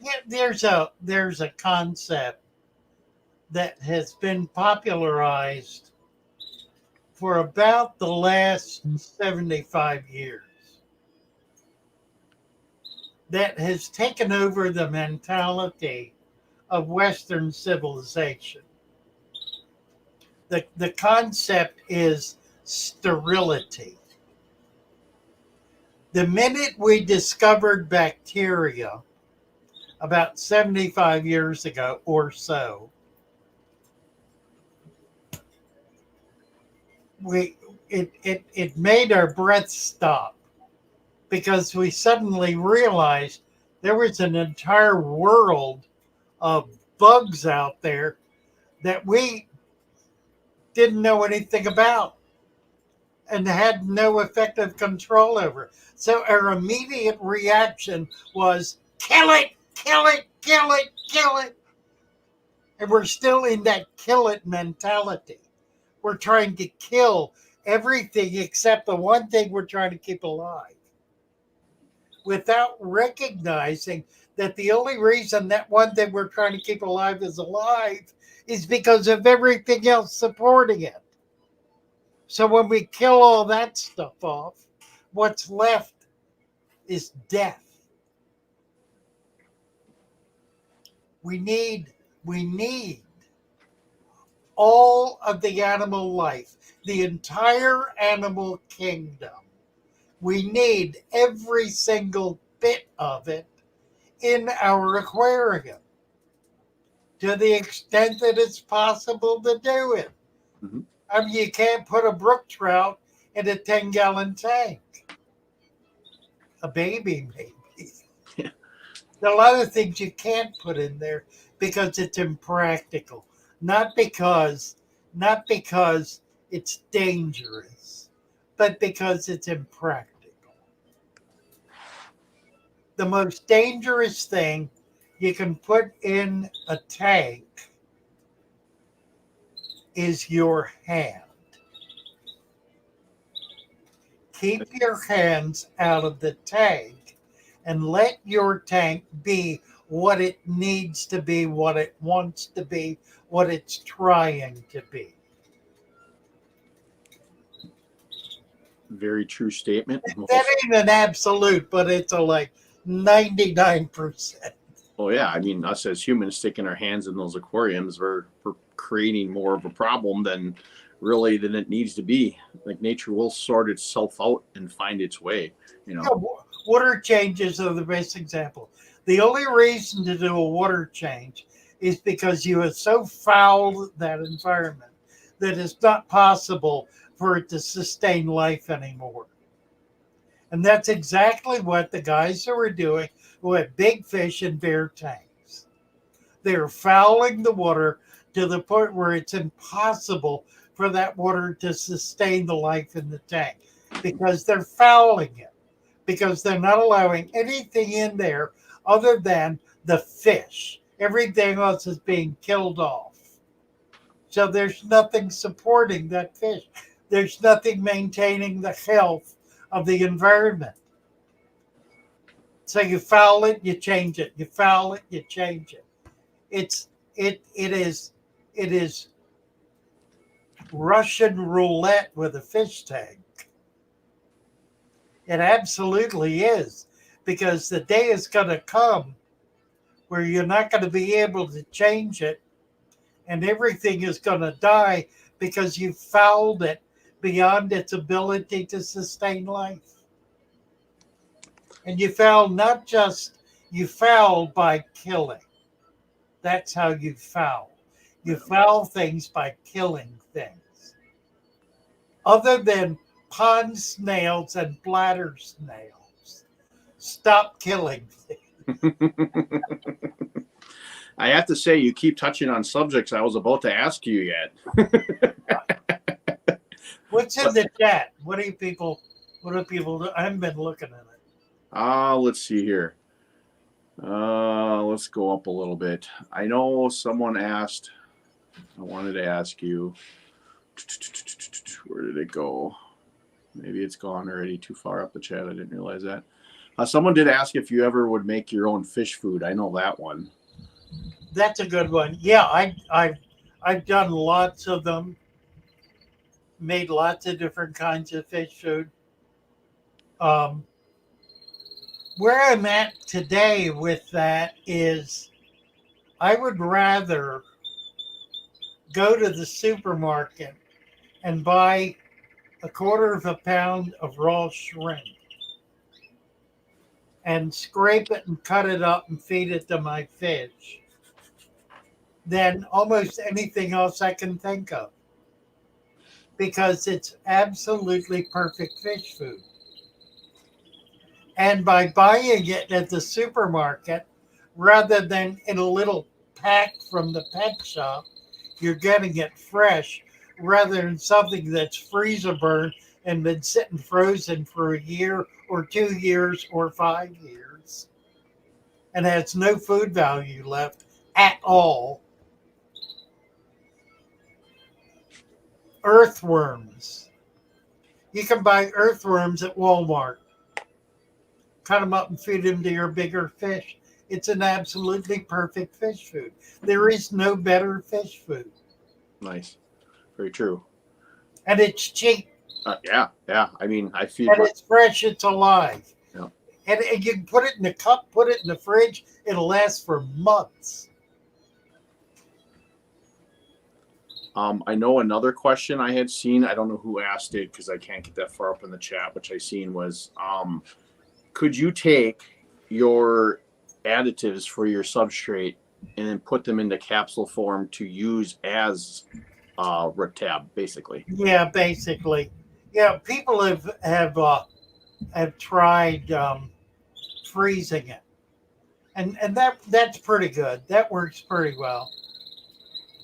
yeah, there's a concept that has been popularized for about the last 75 years that has taken over the mentality of Western civilization. The concept is sterility. The minute we discovered bacteria about 75 years ago or so, it made our breath stop because we suddenly realized there was an entire world of bugs out there that we didn't know anything about and had no effective control over. So our immediate reaction was kill it, kill it, kill it, kill it. And we're still in that kill it mentality. We're trying to kill everything except the one thing we're trying to keep alive, without recognizing that the only reason that one thing we're trying to keep alive is because of everything else supporting it. So when we kill all that stuff off, what's left is death. We need all of the animal life, the entire animal kingdom. We need every single bit of it in our aquarium to the extent that it's possible to do it. Mhm. I mean, you can't put a brook trout in a 10-gallon tank. A baby, maybe. Yeah. There are a lot of things you can't put in there because it's impractical. Not because it's dangerous, but because it's impractical. The most dangerous thing you can put in a tank is your hand. Keep your hands out of the tank and let your tank be what it needs to be, what it wants to be, what it's trying to be. Very true statement. That ain't an absolute, but it's a like 99%. Oh yeah, I mean, us as humans sticking our hands in those aquariums, we're creating more of a problem than it needs to be. Like nature will sort itself out and find its way. You know. Yeah, water changes are the best example. The only reason to do a water change is because you have so fouled that environment that it's not possible for it to sustain life anymore. And that's exactly what the guys who are doing who have big fish in their tanks. They're fouling the water to the point where it's impossible for that water to sustain the life in the tank because they're fouling it, because they're not allowing anything in there other than the fish. Everything else is being killed off. So there's nothing supporting that fish. There's nothing maintaining the health of the environment. So you foul it, you change it. You foul it, you change it. It is Russian roulette with a fish tank. It absolutely is, because the day is going to come where you're not going to be able to change it, and everything is going to die because you fouled it beyond its ability to sustain life. And you foul by killing. That's how you foul. You foul things by killing things. Other than pond snails and bladder snails, stop killing things. I have to say, you keep touching on subjects I was about to ask you yet. What's in the chat? What do people do? I haven't been looking at it. Let's see here. Let's go up a little bit. I know someone asked, I wanted to ask you, where did it go? Maybe it's gone already, too far up the chat. I didn't realize that. Someone did ask if you ever would make your own fish food. I know that one. That's a good one. Yeah, I've done lots of them. Made lots of different kinds of fish food. Um, where I'm at today with that is I would rather go to the supermarket and buy a quarter of a pound of raw shrimp and scrape it and cut it up and feed it to my fish than almost anything else I can think of, because it's absolutely perfect fish food. And by buying it at the supermarket rather than in a little pack from the pet shop, you're getting it fresh rather than something that's freezer burned and been sitting frozen for a year or 2 years or 5 years and has no food value left at all. Earthworms. You can buy earthworms at Walmart. Cut them up and feed them to your bigger fish. It's an absolutely perfect fish food. There is no better fish food. Nice. Very true. And it's cheap. Yeah. I mean, I feed. And it's fresh. It's alive. Yeah. And you can put it in a cup, put it in the fridge. It'll last for months. I know another question I had seen. I don't know who asked it because I can't get that far up in the chat, which I seen was, could you take your additives for your substrate and then put them into capsule form to use as tab, basically? Yeah, basically. Yeah, people have tried freezing it, and that's pretty good. That works pretty well.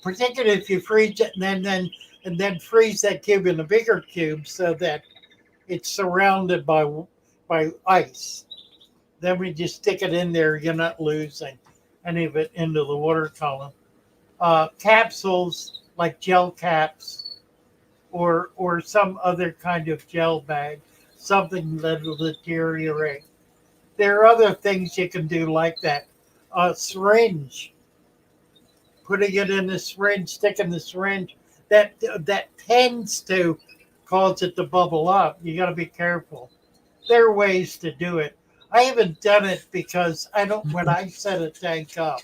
Particularly if you freeze it and then freeze that cube in a bigger cube so that it's surrounded by ice. Then we just stick it in there. You're not losing any of it into the water column. Capsules like gel caps or some other kind of gel bag, something that will deteriorate. There are other things you can do like that. A syringe, putting it in the syringe, sticking the syringe, that tends to cause it to bubble up. You got to be careful. There are ways to do it. I haven't done it because I don't. When I set a tank up,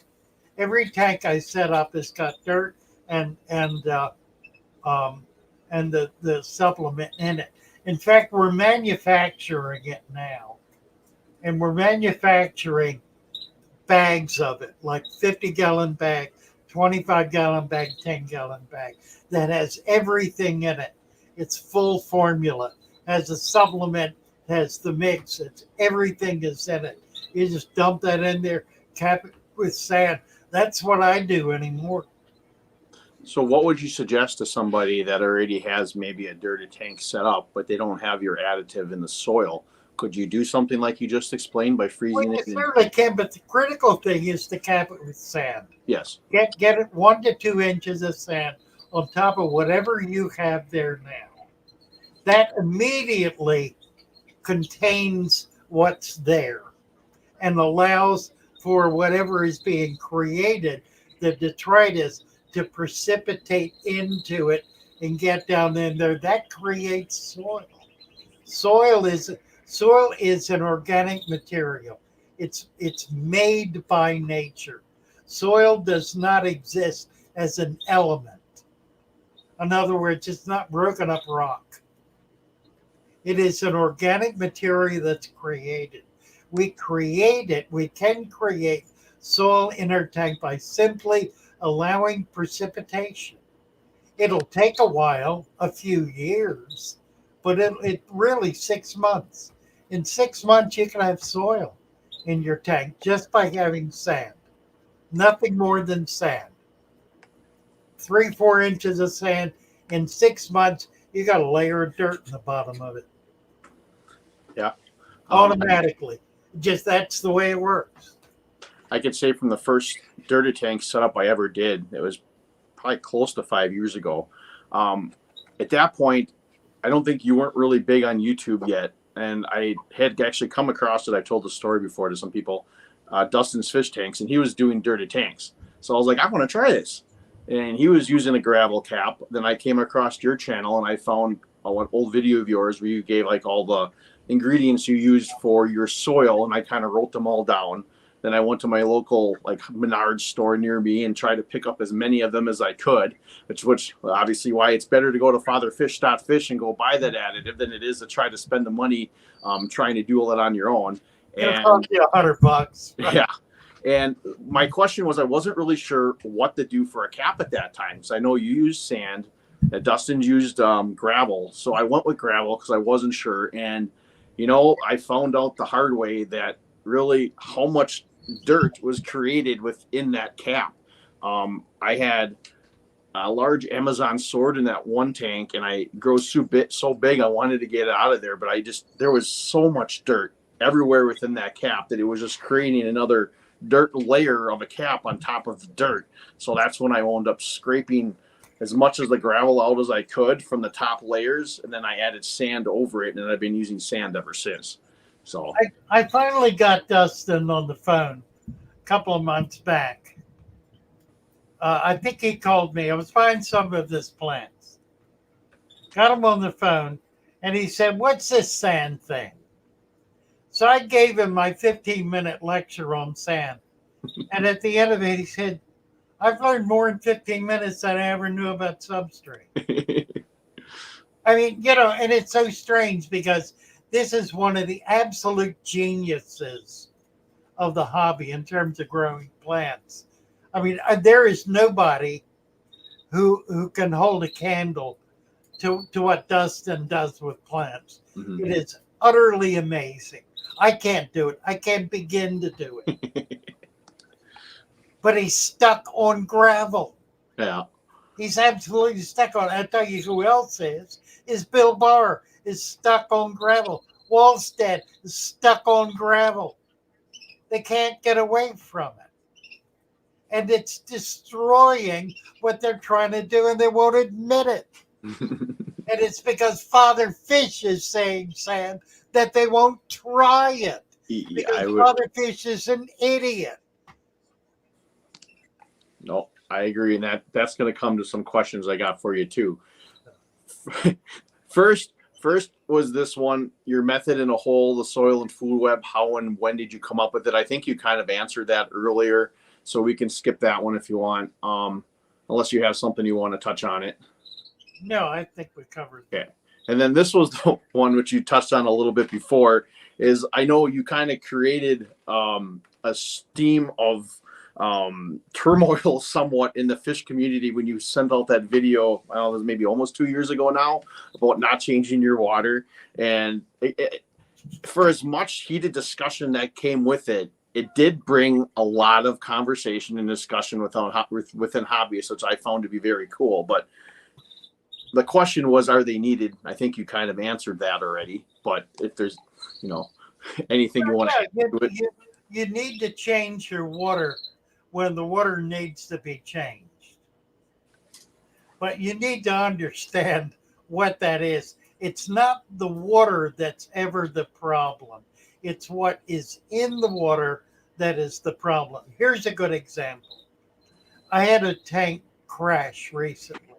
every tank I set up has got dirt and the supplement in it. In fact, we're manufacturing it now, and we're manufacturing bags of it, like 50-gallon bag, 25-gallon bag, 10-gallon bag that has everything in it. It's full formula, has a supplement, has the mix. It's everything is in it. You just dump that in there, cap it with sand. That's what I do anymore. So what would you suggest to somebody that already has maybe a dirty tank set up, but they don't have your additive in the soil? Could you do something like you just explained by freezing Well, it? you certainly can, but the critical thing is to cap it with sand. Yes. Get it 1 to 2 inches of sand on top of whatever you have there now. That immediately contains what's there and allows for whatever is being created, the detritus, to precipitate into it and get down in there. That creates soil. Soil is an organic material. It's made by nature. Soil does not exist as an element. In other words, it's not broken up rock. It is an organic material that's created. We create it. We can create soil in our tank by simply allowing precipitation. It'll take a while, a few years, but it really 6 months. In 6 months, you can have soil in your tank just by having sand. Nothing more than sand. 3-4 inches of sand. In 6 months, you got a layer of dirt in the bottom of it. Yeah. Automatically. Just that's the way it works. I could say from the first dirty tank setup I ever did, it was probably close to 5 years ago. At that point, I don't think you weren't really big on YouTube yet. And I had actually come across it. I've told the story before to some people, Dustin's Fish Tanks, and he was doing dirty tanks. So I was like, I want to try this. And he was using a gravel cap. Then I came across your channel and I found an old video of yours where you gave like all the ingredients you used for your soil, and I kind of wrote them all down. Then I went to my local like Menards store near me and tried to pick up as many of them as I could, which obviously why it's better to go to fatherfish.fish and go buy that additive than it is to try to spend the money trying to do all that on your own. It'll cost you $100. Right? Yeah. And my question was, I wasn't really sure what to do for a cap at that time. So I know you used sand, Dustin used gravel. So I went with gravel because I wasn't sure. And, you know, I found out the hard way that really how much dirt was created within that cap. I had a large Amazon sword in that one tank, and I grew so big I wanted to get it out of there, but there was so much dirt everywhere within that cap that it was just creating another dirt layer of a cap on top of the dirt. So that's when I wound up scraping as much of the gravel out as I could from the top layers, and then I added sand over it, and I've been using sand ever since. So I finally got Dustin on the phone a couple of months back. I think he called me. I was buying some of his plants. Got him on the phone, and he said, "What's this sand thing?" So I gave him my 15-minute lecture on sand. And at the end of it, he said, "I've learned more in 15 minutes than I ever knew about substrate." I mean, you know, and it's so strange because this is one of the absolute geniuses of the hobby in terms of growing plants. I mean, there is nobody who can hold a candle to what Dustin does with plants. Mm-hmm. It is utterly amazing. I can't do it. I can't begin to do it. But he's stuck on gravel. Yeah. He's absolutely stuck on it. I'll tell you who else is Bill Barr is stuck on gravel. Wallstead is stuck on gravel. They can't get away from it. And it's destroying what they're trying to do, and they won't admit it. And it's because Father Fish is saying, Sam, that they won't try it. Because Father Fish is an idiot. No, I agree. And that's going to come to some questions I got for you, too. First was this one, your method in a hole, the soil and food web. How and when did you come up with it? I think you kind of answered that earlier, so we can skip that one if you want, unless you have something you want to touch on it. No, I think we covered it. Okay. And then this was the one which you touched on a little bit before, is I know you kind of created a steam of turmoil somewhat in the fish community when you sent out that video. I don't know, it was maybe almost 2 years ago now, about not changing your water. And for as much heated discussion that came with it, it did bring a lot of conversation and discussion within hobbyists, which I found to be very cool. But the question was, are they needed? I think you kind of answered that already. But if there's, you know, anything you want to add to it. You need to change your water when the water needs to be changed. But you need to understand what that is. It's not the water that's ever the problem. It's what is in the water that is the problem. Here's a good example. I had a tank crash recently.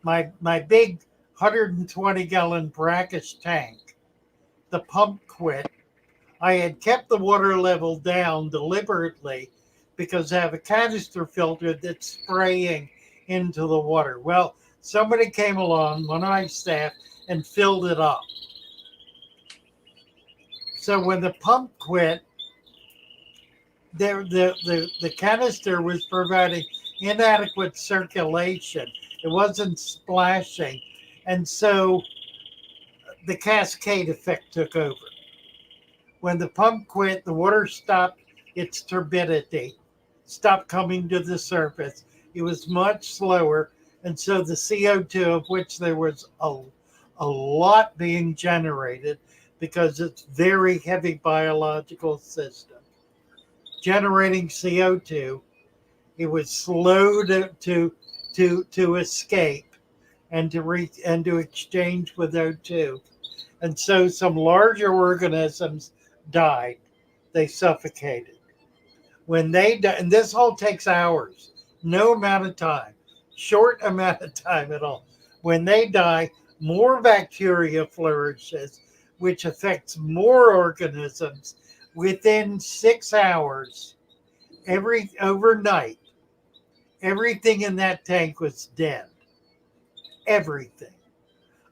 My big 120-gallon brackish tank, the pump quit. I had kept the water level down deliberately because I have a canister filter that's spraying into the water. Well, somebody came along, one of my staff, and filled it up. So when the pump quit, the canister was providing inadequate circulation. It wasn't splashing. And so the cascade effect took over. When the pump quit, the water stopped its turbidity, stopped coming to the surface. It was much slower. And so the CO2, of which there was a lot being generated because it's very heavy biological system, generating CO2. It was slow to escape and to exchange with O2. And so some larger organisms died. They suffocated. When they die, and this whole takes hours, no amount of time, short amount of time at all. When they die, more bacteria flourishes, which affects more organisms. Within 6 hours, overnight, everything in that tank was dead. Everything.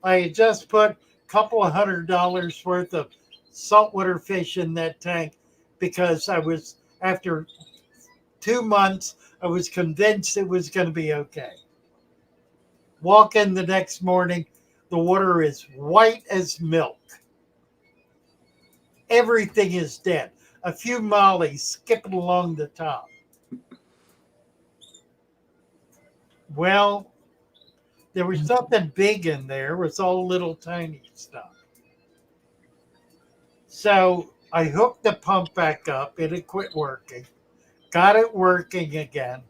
I had just put a couple of $100 worth of saltwater fish in that tank because after 2 months, I was convinced it was going to be okay. Walk in the next morning, the water is white as milk. Everything is dead. A few mollies skipping along the top. Well, there was nothing big in there. It was all little tiny stuff. So I hooked the pump back up. It had quit working. Got it working again.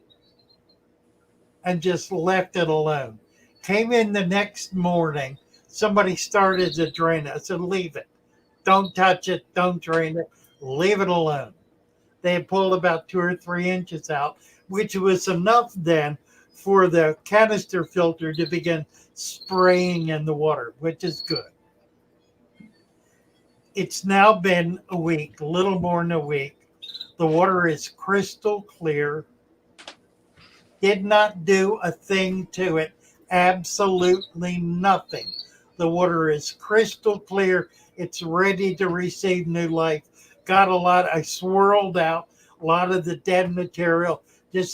And just left it alone. Came in the next morning. Somebody started to drain it. I said, leave it. Don't touch it. Don't drain it. Leave it alone. They had pulled about 2 or 3 inches out, which was enough then for the canister filter to begin spraying in the water, which is good. It's now been a week, a little more than a week. The water is crystal clear. Did not do a thing to it. Absolutely nothing. The water is crystal clear. It's ready to receive new life. I swirled out a lot of the dead material.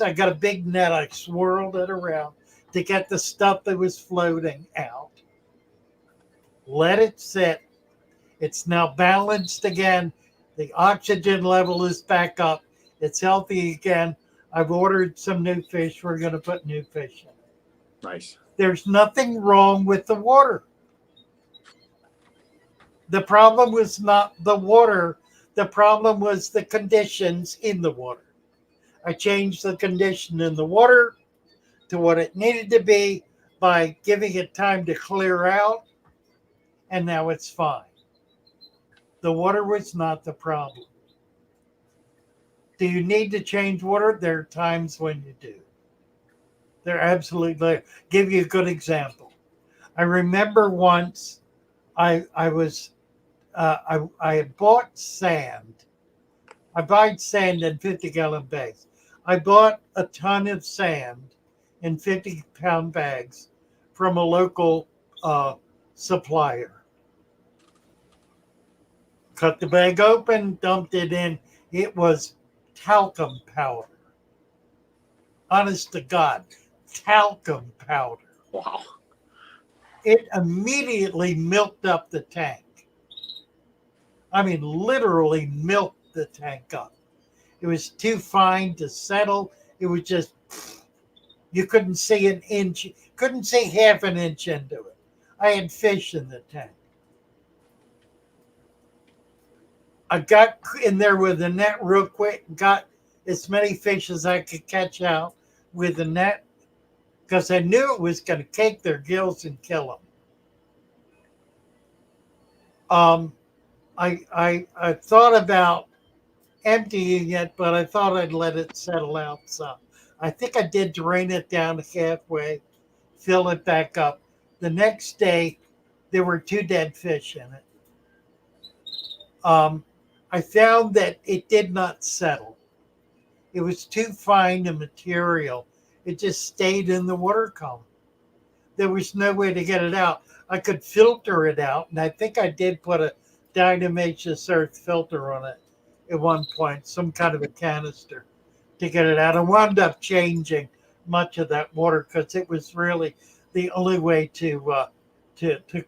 I got a big net. I swirled it around to get the stuff that was floating out. Let it sit. It's now balanced again. The oxygen level is back up. It's healthy again. I've ordered some new fish. We're going to put new fish in. Nice. There's nothing wrong with the water. The problem was not the water. The problem was the conditions in the water. I changed the condition in the water to what it needed to be by giving it time to clear out, and now it's fine. The water was not the problem. Do you need to change water? There are times when you do. They're absolutely. Give you a good example. I remember once I had bought sand. I buy sand in 50-gallon bags. I bought a ton of sand in 50-pound bags from a local supplier. Cut the bag open, dumped it in. It was talcum powder. Honest to God, talcum powder. Wow. It immediately milked up the tank. I mean, literally milked the tank up. It was too fine to settle. It was just, you couldn't see an inch, couldn't see half an inch into it. I had fish in the tank. I got in there with the net real quick, got as many fish as I could catch out with the net because I knew it was going to cake their gills and kill them. I thought about emptying it, but I thought I'd let it settle out some. I think I did drain it down halfway, fill it back up. The next day, there were 2 dead fish in it. I found that it did not settle. It was too fine a material. It just stayed in the water column. There was no way to get it out. I could filter it out, and I think I did put a Dynamacious Earth filter on it at one point, some kind of a canister to get it out. I wound up changing much of that water because it was really the only way to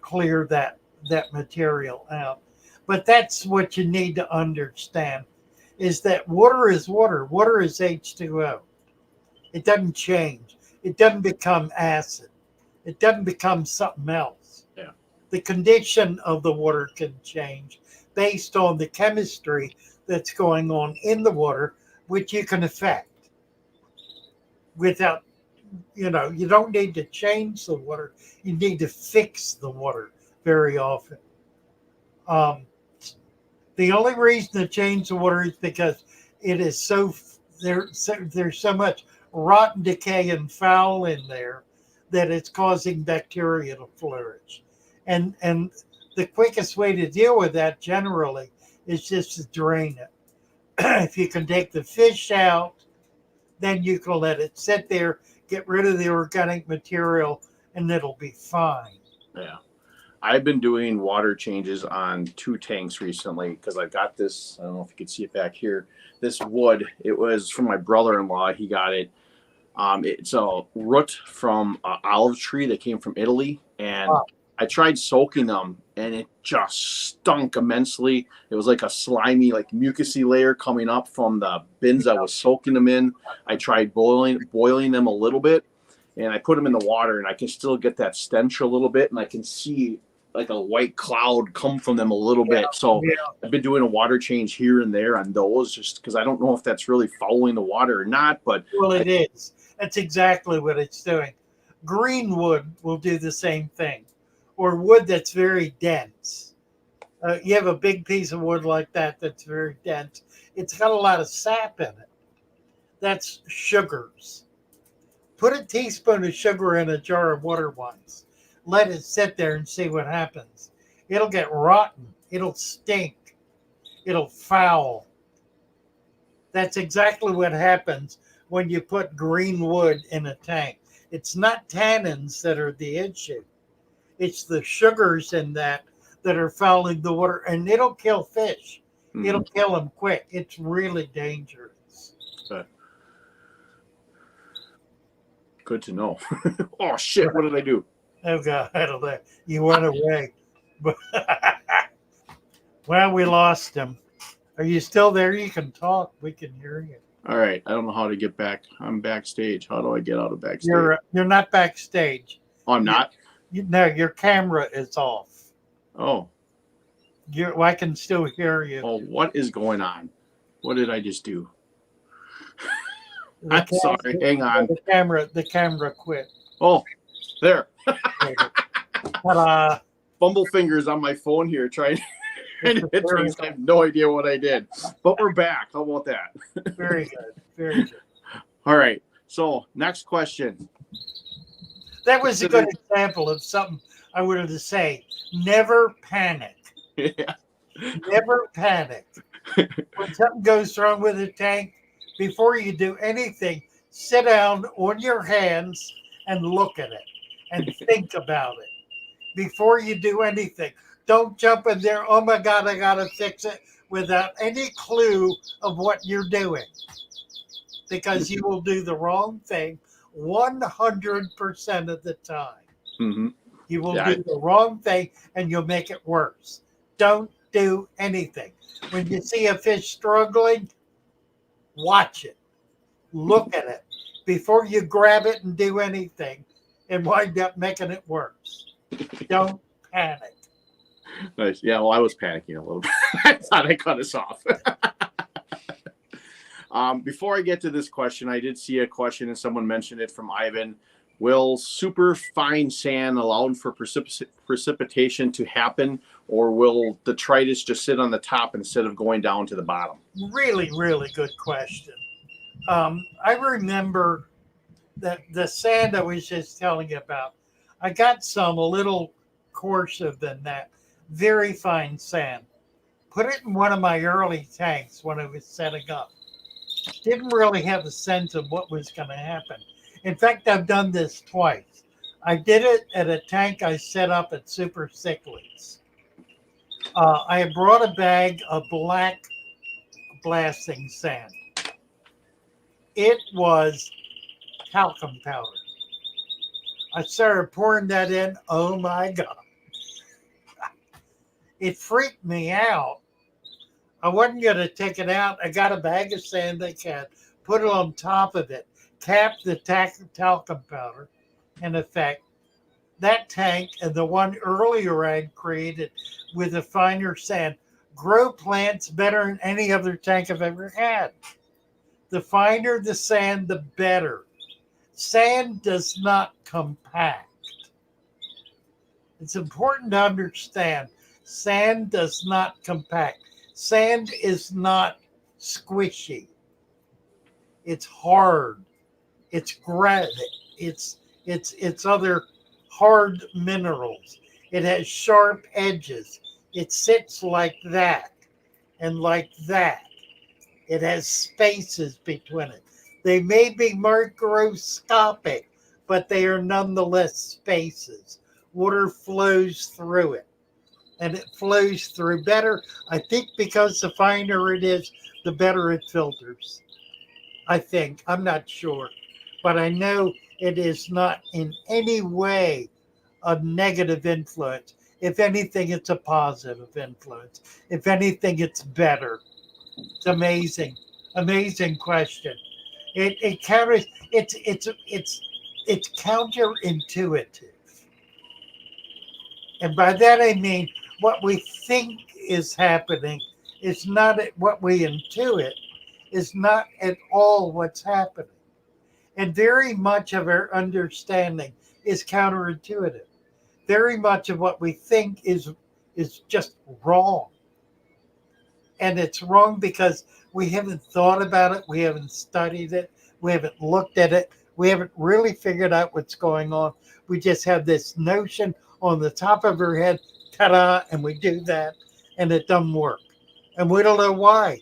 clear that material out. But that's what you need to understand, is that water is water. Water is H2O. It doesn't change. It doesn't become acid. It doesn't become something else. Yeah. The condition of the water can change based on the chemistry that's going on in the water, which you can affect without, you don't need to change the water. You need to fix the water very often. Um, the only reason to change the water is because it is there's so much rotten decay and foul in there that it's causing bacteria to flourish. And the quickest way to deal with that generally is just to drain it. If you can take the fish out, then you can let it sit there, get rid of the organic material, and it'll be fine. Yeah. I've been doing water changes on 2 tanks recently because I've got this. I don't know if you can see it back here. This wood. It was from my brother-in-law. He got it. It's a root from an olive tree that came from Italy, and I tried soaking them, and it just stunk immensely. It was like a slimy, like mucusy layer coming up from the bins I was soaking them in. I tried boiling them a little bit, and I put them in the water, and I can still get that stench a little bit, and I can see like a white cloud come from them a little bit. So I've been doing a water change here and there on those, just because I don't know if that's really fouling the water or not. But well, it is. That's exactly what it's doing. Green wood will do the same thing, or wood that's very dense. You have a big piece of wood like that that's very dense. It's got a lot of sap in it. That's sugars. Put a teaspoon of sugar in a jar of water once. Let it sit there and see what happens. It'll get rotten. It'll stink. It'll foul. That's exactly what happens when you put green wood in a tank. It's not tannins that are the issue. It's the sugars in that are fouling the water, and it'll kill fish. Mm-hmm. It'll kill them quick. It's really dangerous. Good to know. Oh, shit. What did I do? Oh, God. You went away. Well, we lost him. Are you still there? You can talk. We can hear you. All right. I don't know how to get back. I'm backstage. How do I get out of backstage? You're not backstage. Oh, I'm not? No, your camera is off. Oh. I can still hear you. Oh, what is going on? What did I just do? I'm sorry. Hang on. The camera quit. Oh, there. Ta-da. Fumble fingers on my phone here trying to hit things. I have no idea what I did. But we're back. How about that? Very good. Very good. All right. So, next question. That was a good example of something I wanted to say. Never panic. Yeah. Never panic. When something goes wrong with a tank, before you do anything, sit down on your hands and look at it and think about it. Before you do anything, don't jump in there, oh my God, I got to fix it, without any clue of what you're doing. Because you will do the wrong thing 100% of the time. Mm-hmm. You will do the wrong thing and you'll make it worse. Don't do anything. When you see a fish struggling, watch it. Look at it. Before you grab it and do anything and wind up making it worse. Don't panic. Nice. Yeah, well, I was panicking a little bit. I thought I cut us off. Before I get to this question, I did see a question and someone mentioned it from Ivan. Will super fine sand allow for precipitation to happen, or will detritus just sit on the top instead of going down to the bottom? Really, really good question. I remember that the sand I was just telling you about, I got some a little coarser than that, very fine sand. Put it in one of my early tanks when I was setting up. Didn't really have a sense of what was going to happen. In fact, I've done this twice. I did it at a tank I set up at Super Sicklies. I had brought a bag of black blasting sand. It was talcum powder. I started pouring that in. Oh my God. It freaked me out. I wasn't going to take it out. I got a bag of sand they had, put it on top of it, capped the talcum powder. In effect, that tank and the one earlier I had created with a finer sand grow plants better than any other tank I've ever had. The finer the sand, the better. Sand does not compact. It's important to understand sand does not compact. Sand is not squishy. It's hard. It's granite. It's other hard minerals. It has sharp edges. It sits like that and like that. It has spaces between it. They may be microscopic, but they are nonetheless spaces. Water flows through it, and it flows through better. I think because the finer it is, the better it filters. I think. I'm not sure. But I know it is not in any way a negative influence. If anything, it's a positive influence. If anything, it's better. It's amazing. Amazing question. It carries it's counterintuitive. And by that I mean what we think is happening is not what we intuit, is not at all what's happening. And very much of our understanding is counterintuitive. Very much of what we think is just wrong. And it's wrong because we haven't thought about it, we haven't studied it, we haven't looked at it, we haven't really figured out what's going on. We just have this notion on the top of our head, ta-da, and we do that, and it doesn't work. And we don't know why.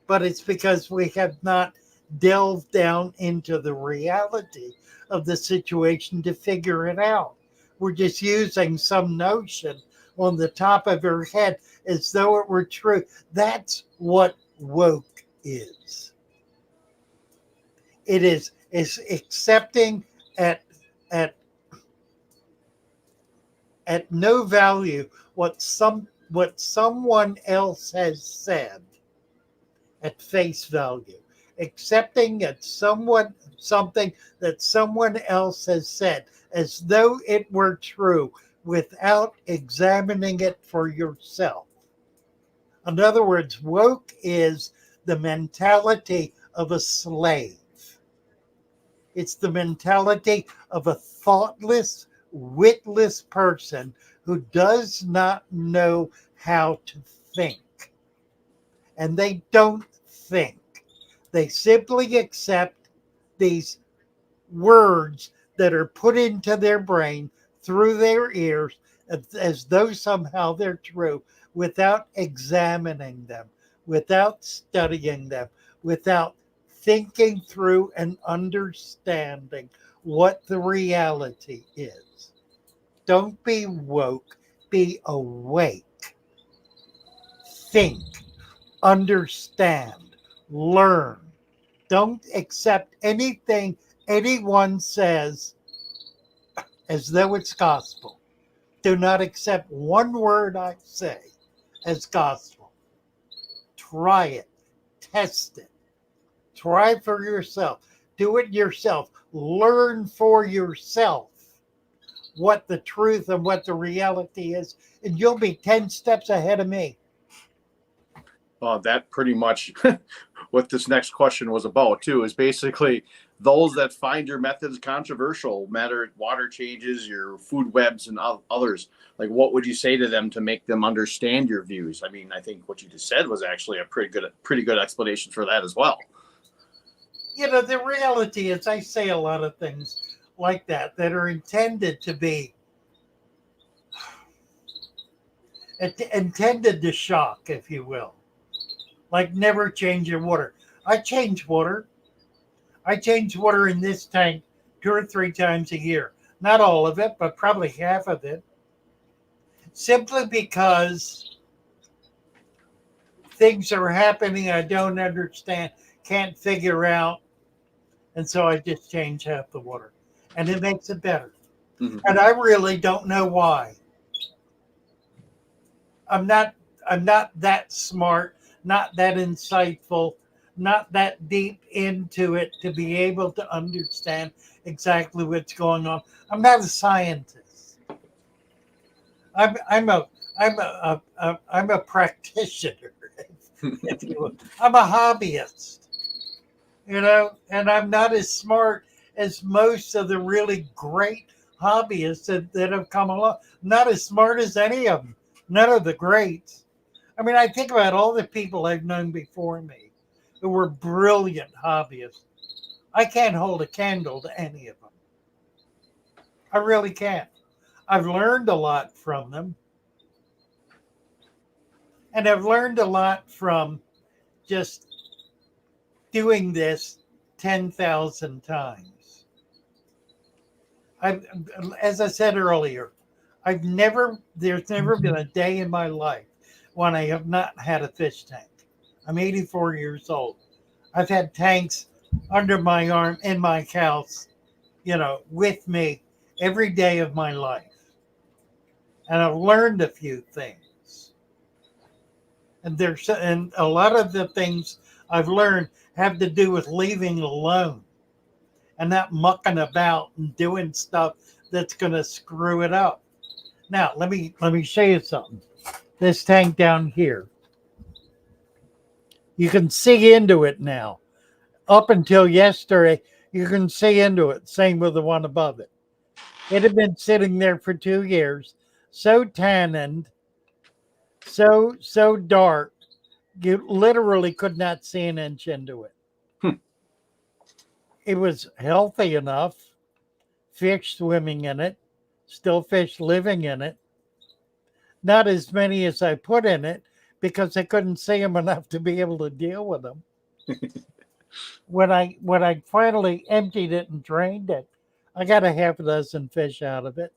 But it's because we have not delved down into the reality of the situation to figure it out. We're just using some notion on the top of our head as though it were true. That's what woke is. It is accepting at no value what someone else has said at face value, accepting that something that someone else has said as though it were true without examining it for yourself. In other words, woke is the mentality of a slave. It's the mentality of a thoughtless, witless person who does not know how to think. And they don't think. They simply accept these words that are put into their brain through their ears as though somehow they're true without examining them, without studying them, without thinking through and understanding what the reality is. Don't be woke, be awake. Think, understand, learn. Don't accept anything anyone says as though it's gospel. Do not accept one word I say as gospel. Try it, test it, try for yourself, do it yourself, learn for yourself what the truth and what the reality is, and you'll be 10 steps ahead of me. That pretty much what this next question was about too, is basically those that find your methods controversial, matter water changes, your food webs and others. Like, what would you say to them to make them understand your views? I mean, I think what you just said was actually a pretty good explanation for that as well. You know, the reality is I say a lot of things like that are intended to be intended to shock, if you will. Like, never change your water. I change water. I change water in this tank 2 or 3 times a year. Not all of it, but probably half of it. Simply because things are happening I don't understand, can't figure out. And so I just change half the water. And it makes it better. Mm-hmm. And I really don't know why. I'm not that smart, not that insightful, not that deep into it to be able to understand exactly what's going on. I'm not a scientist. I'm a practitioner, if you will. I'm a hobbyist. and I'm not as smart as most of the really great hobbyists that have come along. Not as smart as any of them. None of the greats. I mean, I think about all the people I've known before me who were brilliant hobbyists. I can't hold a candle to any of them. I really can't. I've learned a lot from them, and I've learned a lot from just doing this 10,000 times. I've, as I said earlier, there's never been a day in my life when I have not had a fish tank. I'm 84 years old. I've had tanks under my arm in my house, with me every day of my life. And I've learned a few things. And a lot of the things I've learned have to do with leaving alone and not mucking about and doing stuff that's going to screw it up. Now, let me show you something. This tank down here, you can see into it now. Up until yesterday, you can see into it. Same with the one above it. It had been sitting there for 2 years, so tanned, so dark, you literally could not see an inch into it. Hmm. It was healthy enough, fish swimming in it, still fish living in it. Not as many as I put in it because I couldn't see them enough to be able to deal with them. When I finally emptied it and drained it, I got a half a dozen fish out of it,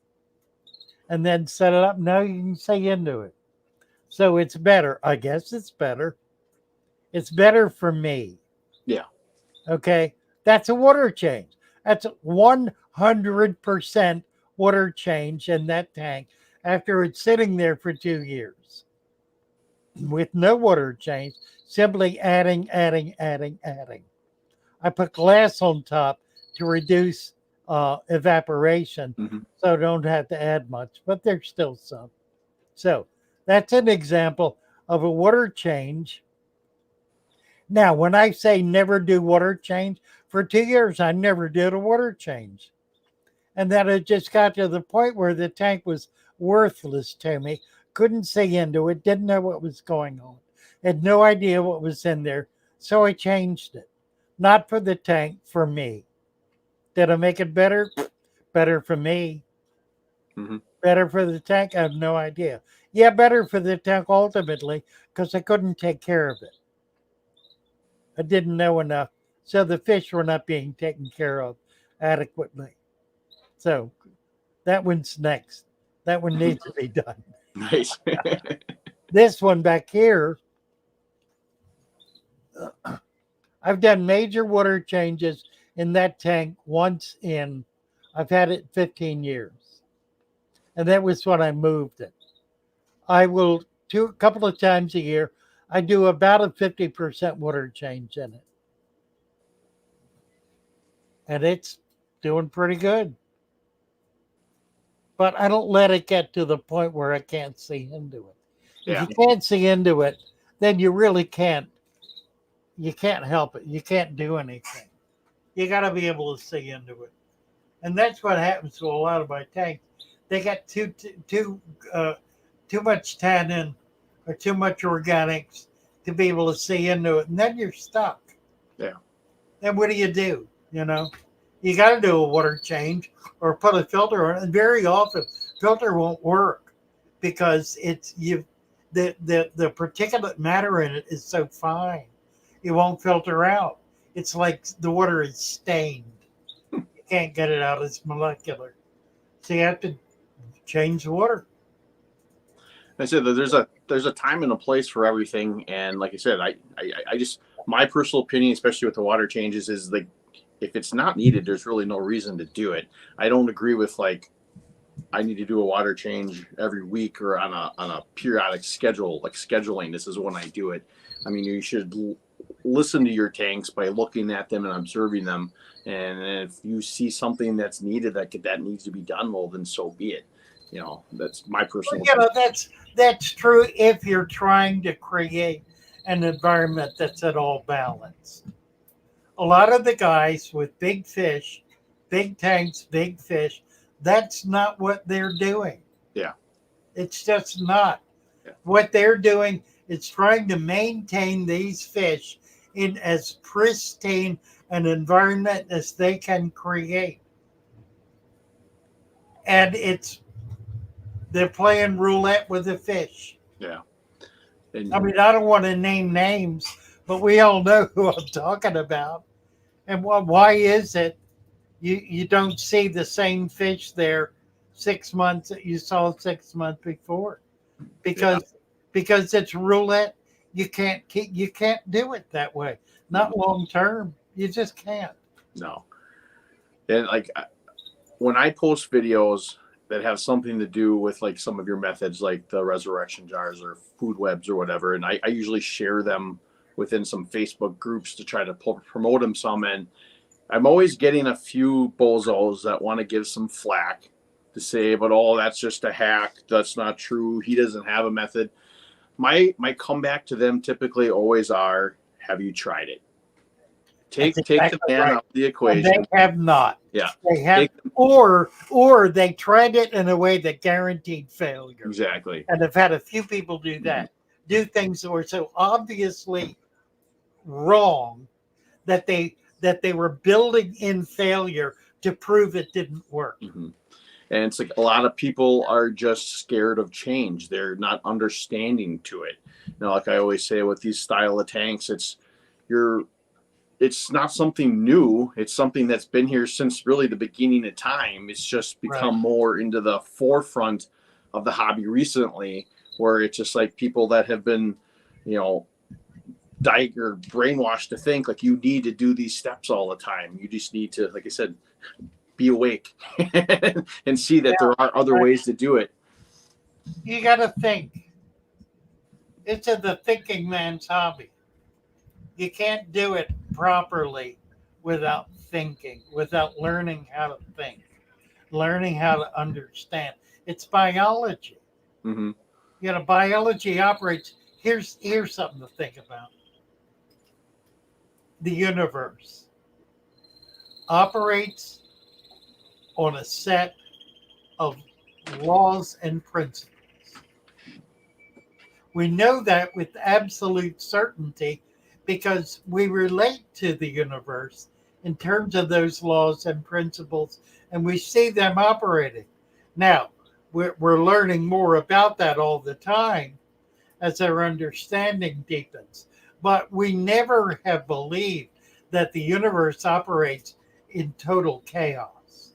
and then set it up. Now you can see into it, so it's better. I guess it's better. It's better for me. Yeah. Okay, that's a water change. That's 100% water change in that tank after it's sitting there for 2 years with no water change, simply adding. I put glass on top to reduce evaporation, Hmm. so I don't have to add much, but there's still some. So that's an example of a water change. Now, when I say never do water change, for 2 years I never did a water change. And then it just got to the point where the tank was worthless to me. Couldn't see into it, didn't know what was going on, had no idea what was in there. So I changed it. Not for the tank, for me. Did I make it better? Better for me. Hmm. Better for the tank? I have no idea. Yeah, better for the tank ultimately because I couldn't take care of it. I didn't know enough. So the fish were not being taken care of adequately. So that one's next. That one needs to be done. Nice. This one back here, I've done major water changes in that tank once I've had it 15 years. And that was when I moved it. I will a couple of times a year, I do about a 50% water change in it. And it's doing pretty good. But I don't let it get to the point where I can't see into it. If Yeah. you can't see into it, then you really can't. You can't help it. You can't do anything. You got to be able to see into it, and that's what happens to a lot of my tanks. They got too much tannin or too much organics to be able to see into it, and then you're stuck. Yeah. Then what do? You got to do a water change or put a filter on it. And very often, filter won't work because the particulate matter in it is so fine, it won't filter out. It's like the water is stained. You can't get it out. It's molecular, so you have to change the water. I said that there's a time and a place for everything, and like I said, I just, my personal opinion, especially with the water changes, is like if it's not needed, there's really no reason to do it. I don't agree with like I need to do a water change every week or on a periodic schedule, like scheduling. This is when I do it. I mean, you should listen to your tanks by looking at them and observing them. And if you see something that's needed that needs to be done, well, then so be it. That's my Well, personal opinion. that's true if you're trying to create an environment that's at all balanced. A lot of the guys with big fish, big tanks, big fish, that's not what they're doing. Yeah. It's just not. Yeah. What they're doing is trying to maintain these fish in as pristine an environment as they can create. And they're playing roulette with the fish. Yeah. And I mean, I don't want to name names, but we all know who I'm talking about. And why is it you don't see the same fish there 6 months that you saw 6 months before? Because it's roulette. You can't do it that way. Not long term. You just can't. no. And like when I post videos that have something to do with like some of your methods, like the resurrection jars or food webs or whatever, and I usually share them within some Facebook groups to try to promote them some. And I'm always getting a few bozos that want to give some flack to say, but that's just a hack. That's not true. He doesn't have a method. My comeback to them typically always are, have you tried it? Take the man out of the equation. And they have not. Yeah. They have, or they tried it in a way that guaranteed failure. Exactly. And I've had a few people do that. Do things that were so obviously wrong that they were building in failure to prove it didn't work. Mm-hmm. And it's like a lot of people are just scared of change. They're not understanding to it. Like I always say with these style of tanks, it's not something new. It's something that's been here since really the beginning of time. It's just become more into the forefront of the hobby recently, where it's just like people that have been, brainwashed to think like you need to do these steps all the time. You just need to, like I said, be awake and see that there are other ways to do it. You got to think. It's the thinking man's hobby. You can't do it properly without thinking, without learning how to think, learning how to understand. It's biology. Mm-hmm. Biology operates. Here's something to think about. The universe operates on a set of laws and principles. We know that with absolute certainty because we relate to the universe in terms of those laws and principles, and we see them operating. Now, we're learning more about that all the time as our understanding deepens. But we never have believed that the universe operates in total chaos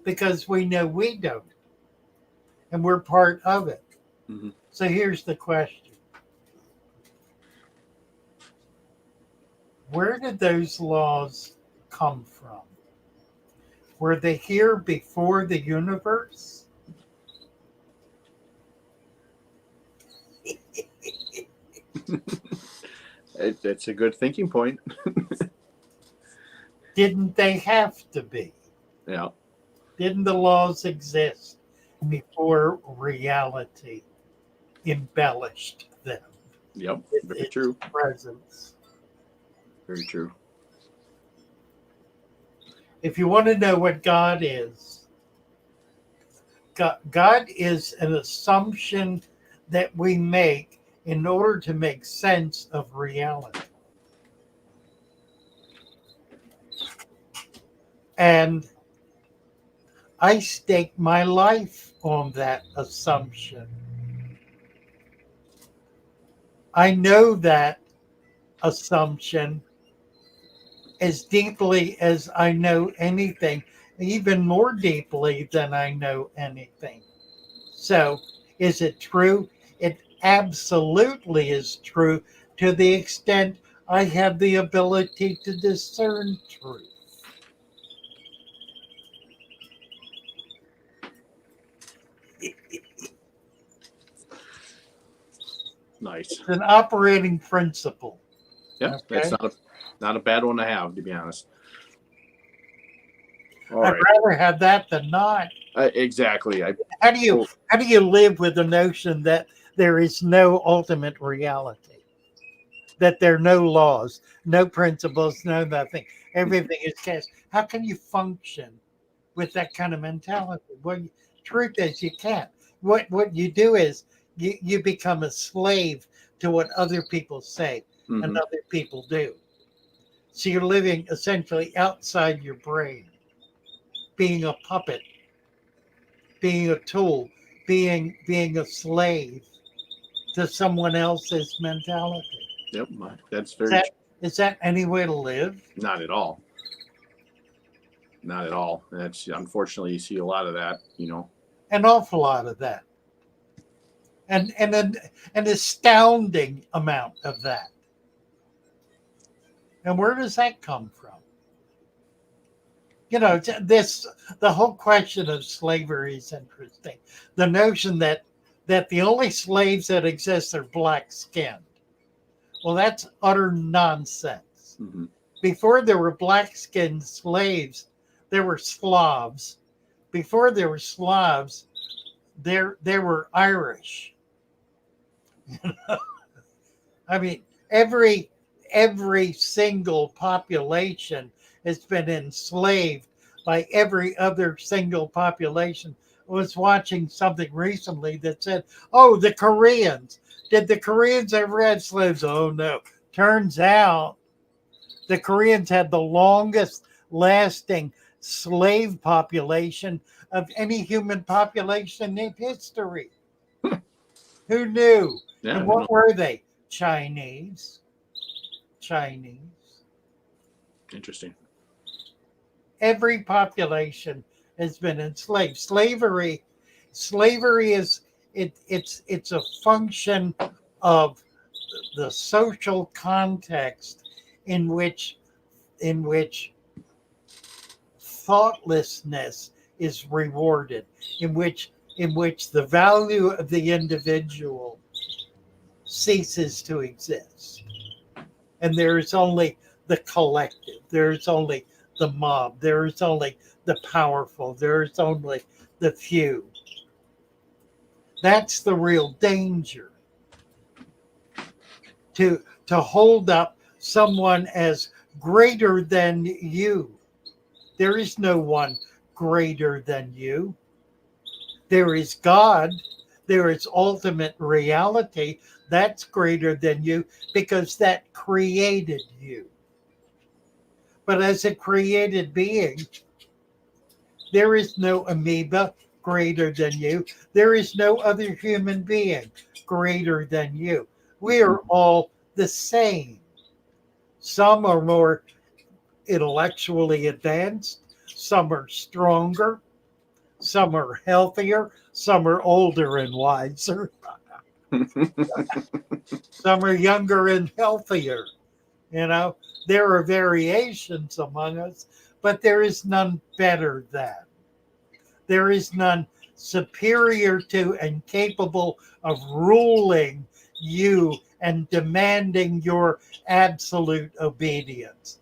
because we know we don't, and we're part of it. Mm-hmm. So here's the question. Where did those laws come from? Were they here before the universe? That's a good thinking point. Didn't they have to be? Yeah. Didn't the laws exist before reality embellished them? Yep. Very true. Presence. Very true. If you want to know what God is an assumption that we make in order to make sense of reality. And I stake my life on that assumption. I know that assumption as deeply as I know anything, even more deeply than I know anything. So, is it true? It absolutely is true to the extent I have the ability to discern truth. Nice. It's an operating principle. Yep. Okay. That's not a bad one to have, to be honest. All I'd right. rather have that than not. Exactly. How do you live with the notion that there is no ultimate reality? that there are no laws, no principles, no nothing. Everything is cash. How can you function with that kind of mentality? Well, truth is you can't. What you do is you become a slave to what other people say and Hmm. other people do. So you're living essentially outside your brain, being a puppet, being a tool, being a slave to someone else's mentality. Yep, that's Is very that is that any way to live? not at all. Not at all. That's unfortunately you see a lot of that. An awful lot of that, and an astounding amount of that. And where does that come from? This the whole question of slavery is interesting. The notion that the only slaves that exist are black skinned. Well, that's utter nonsense. Hmm. Before there were black skinned slaves, there were Slavs. Before there were Slavs, there were Irish. I mean, every single population has been enslaved by every other single population. I was watching something recently that said, "Oh, the Koreans. Did the Koreans ever have slaves?" Oh no. Turns out the Koreans had the longest lasting slave population of any human population in history. Who knew? Yeah, And who knows? what were they? Chinese. Chinese. Interesting. Every population has been enslaved. Slavery is it's a function of the social context in which in which thoughtlessness is rewarded, in which the value of the individual ceases to exist. And there is only the collective, there is only the mob, there is only the powerful, there is only the few. That's the real danger. To hold up someone as greater than you. There is no one greater than you. There is God. There is ultimate reality that's greater than you because that created you. But as a created being, there is no amoeba greater than you. There is no other human being greater than you. We are all the same. Some are more intellectually advanced, some are stronger, some are healthier, some are older and wiser, some are younger and healthier. You know, there are variations among us, but there is none better than. There is none superior to and capable of ruling you and demanding your absolute obedience.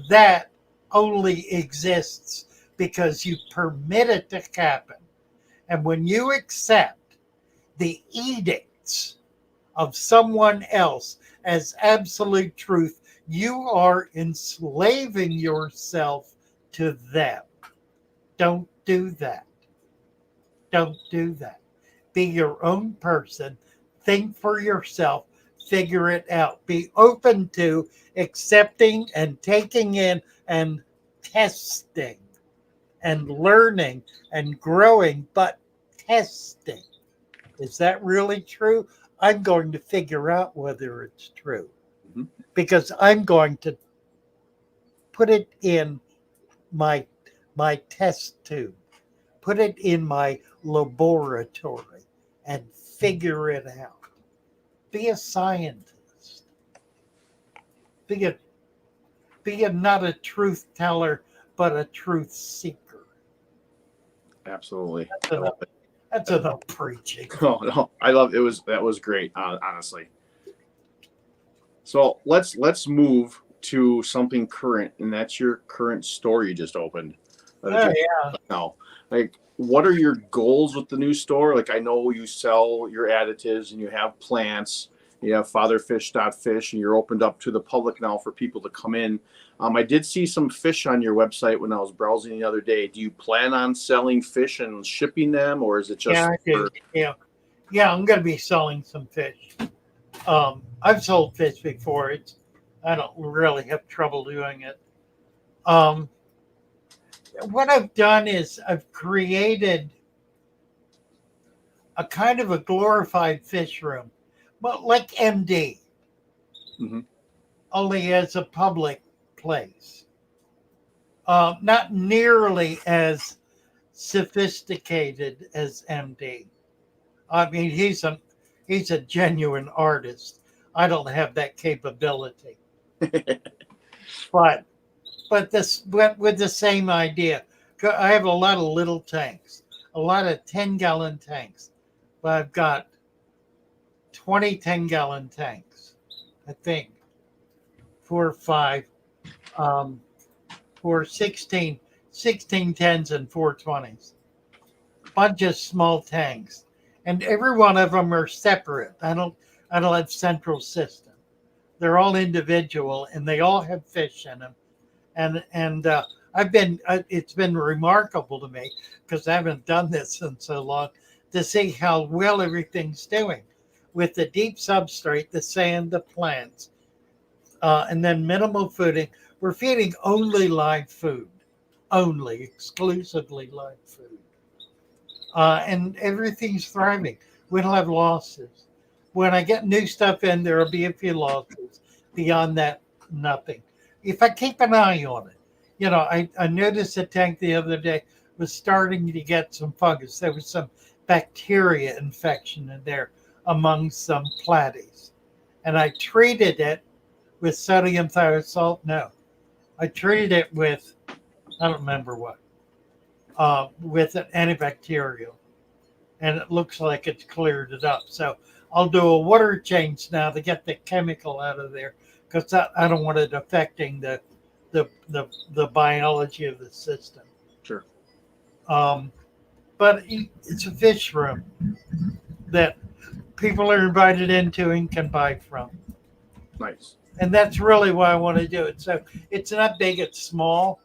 That only exists because you permit it to happen. And when you accept the edicts of someone else as absolute truth, you are enslaving yourself to them. Don't do that. Don't do that. Be your own person. Think for yourself. Figure it out. Be open to accepting and taking in and testing and learning and growing, but testing. Is that really true? I'm going to figure out whether it's true Mhm. because I'm going to put it in my test tube, put it in my laboratory and figure it out. Be a scientist. Be a not a truth teller, but a truth seeker. Absolutely. That's I enough. love it. That's enough preaching. Oh no, I love it. That was great, honestly. So let's move to something current, and that's your current store you just opened. Oh yeah. Now, like, what are your goals with the new store? Like, I know you sell your additives and you have plants, You have fatherfish.fish, and you're opened up to the public now for people to come in. I did see some fish on your website when I was browsing the other day. Do you plan on selling fish and shipping them, or is it just Yeah, I do. Yeah, I'm going to be selling some fish. I've sold fish before. I don't really have trouble doing it. Um, what I've done is I've created a kind of a glorified fish room, but like MD, Mhm. only as a public place. Not nearly as sophisticated as MD. I mean, he's a genuine artist. I don't have that capability, but but with the same idea. I have a lot of little tanks, a lot of 10-gallon tanks, but I've got 20 10-gallon tanks, I think, 4 or 5, um, for 16 10s and 420s. Bunch of small tanks, and every one of them are separate. I don't have central system. They're all individual, and they all have fish in them. And it's been remarkable to me because I haven't done this in so long to see how well everything's doing with the deep substrate, the sand, the plants, and then minimal fooding. We're feeding only live food, only exclusively live food, and everything's thriving. We don't have losses. When I get new stuff in, there will be a few losses. Beyond that, nothing. If I keep an eye on it, I noticed a tank the other day was starting to get some fungus. There was some bacteria infection in there among some platies. And I treated it with sodium thiosulfate. No, I treated it with, I don't remember what, with an antibacterial. And it looks like it's cleared it up. So I'll do a water change now to get the chemical out of there because I don't want it affecting the biology of the system. Sure. But it's a fish room that people are invited into and can buy from. Nice. And that's really why I want to do it. So it's not big, it's small.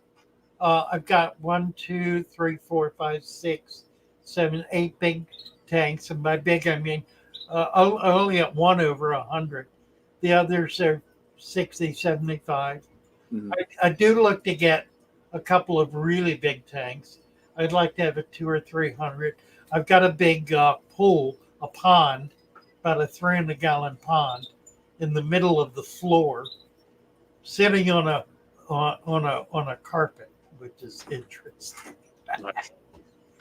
I've got 1, 2, 3, 4, 5, 6, 7, 8 big tanks. And by big, I mean I only at one over 100. The others are 60, 75. Mhm. I do look to get a couple of really big tanks. I'd like to have a 200 or 300. I've got a big pool, a pond, about a 300-gallon pond in the middle of the floor, sitting on a carpet, which is interesting. Nice.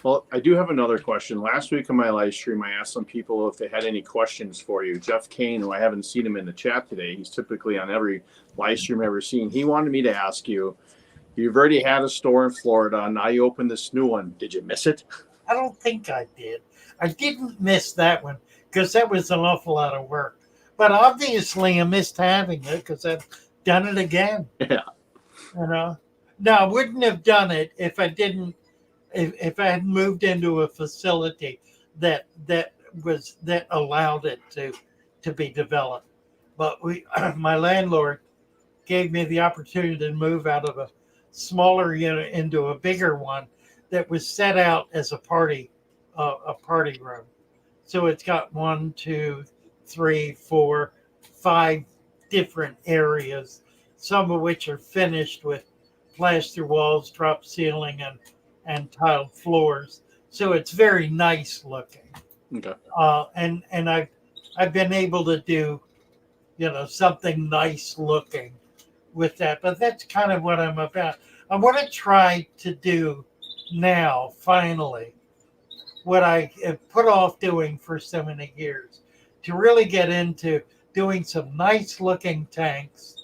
Well, I do have another question. Last week on my live stream, I asked some people if they had any questions for you. Jeff Kane, who I haven't seen him in the chat today, he's typically on every live stream I've ever seen. He wanted me to ask you, you've already had a store in Florida. Now you opened this new one. Did you miss it? I don't think I did. I didn't miss that one because that was an awful lot of work. But obviously I missed having it because I've done it again. Yeah. No, I wouldn't have done it if I didn't. If I had moved into a facility that allowed it to be developed, but my landlord gave me the opportunity to move out of a smaller unit into a bigger one that was set out as a party room. So it's got 1, 2, 3, 4, 5 different areas, some of which are finished with plaster walls, drop ceiling, and tiled floors. So it's very nice looking. Okay. And I've been able to do, something nice looking with that. But that's kind of what I'm about. I want to try to do now, finally, what I have put off doing for so many years, to really get into doing some nice looking tanks,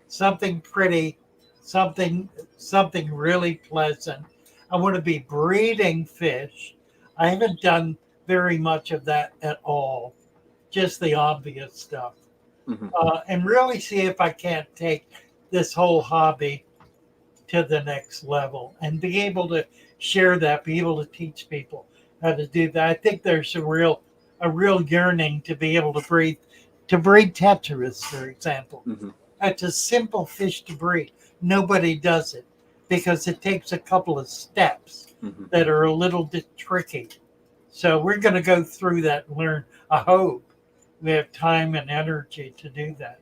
something pretty, something really pleasant. I want to be breeding fish. I haven't done very much of that at all, just the obvious stuff. Mm-hmm. And really see if I can't take this whole hobby to the next level and be able to share that, be able to teach people how to do that. I think there's a real yearning to be able to breed to breed tetras, for example. Mm-hmm. It's a simple fish to breed. Nobody does it because it takes a couple of steps Mm-hmm. that are a little bit tricky. So we're going to go through that and learn. I hope we have time and energy to do that.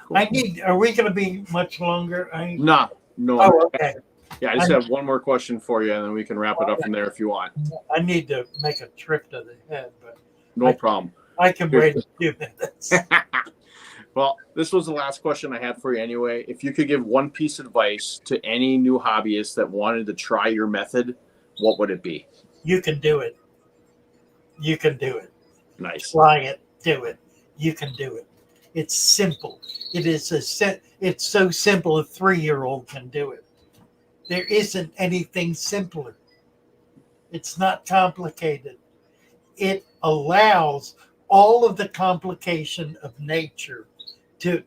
Cool. Are we going to be much longer? No. Oh, okay. Yeah, I just have one more question for you, and then we can wrap it up from there if you want. I need to make a trip to the head, but No problem. I can wait a few minutes. Well, this was the last question I had for you anyway. If you could give one piece of advice to any new hobbyist that wanted to try your method, what would it be? You can do it. You can do it. Nice. Try it. Do it. You can do it. It's simple. It's so simple a 3-year-old can do it. There isn't anything simpler. It's not complicated. It allows all of the complication of nature to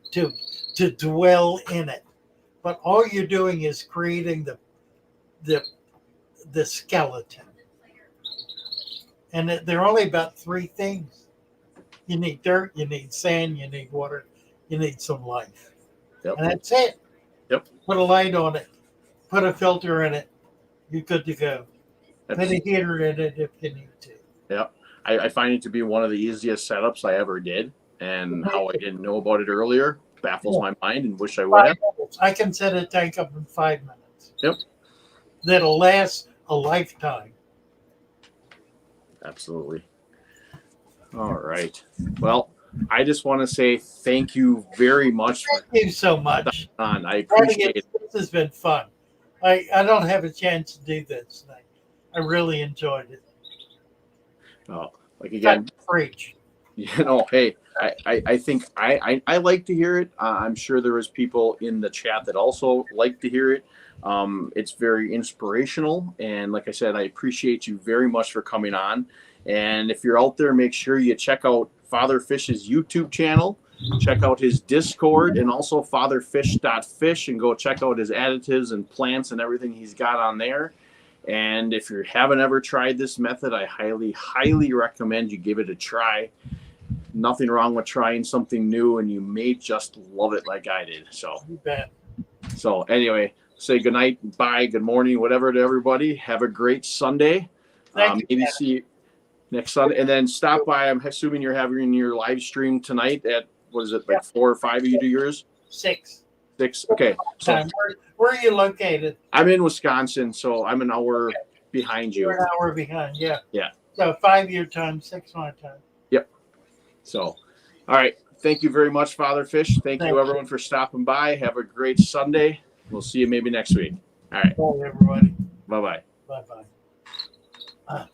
dwell in it. But all you're doing is creating the skeleton. And there are only about 3 things. You need dirt, you need sand, you need water, you need some life. Yep. And that's it. Yep. Put a light on it. Put a filter in it. You're good to go. Put a heater in it if you need to. Yep. I find it to be one of the easiest setups I ever did. And how I didn't know about it earlier baffles my mind and wish I would have. I can set a tank up in 5 minutes. Yep. That'll last a lifetime. Absolutely. All right. Well, I just want to say thank you very much. Thank you so much. I appreciate it. This has been fun. I don't have a chance to do this tonight. I really enjoyed it. Oh, like again, preach. Hey, I think I like to hear it. I'm sure there is people in the chat that also like to hear it. It's very inspirational. And like I said, I appreciate you very much for coming on. And if you're out there, make sure you check out Father Fish's YouTube channel, check out his Discord, and also fatherfish.fish, and go check out his additives and plants and everything he's got on there. And if you haven't ever tried this method, I highly, highly recommend you give it a try. Nothing wrong with trying something new, and you may just love it like I did. So, You bet. So anyway, say good night, bye, good morning, whatever to everybody. Have a great Sunday. Maybe see you next Sunday, and then stop by. I'm assuming you're having your live stream tonight at, what is it, like 4 or 5 of you do yours? 6. 6. Okay. So where are you located? I'm in Wisconsin, so I'm an hour behind you. You're an hour behind. Yeah. Yeah. So 5 your time, 6 my time. Yep. So, all right. Thank you very much, Father Fish. Thank you, everyone, for stopping by. Have a great Sunday. We'll see you maybe next week. All right. Bye, everybody. Bye-bye. Bye-bye.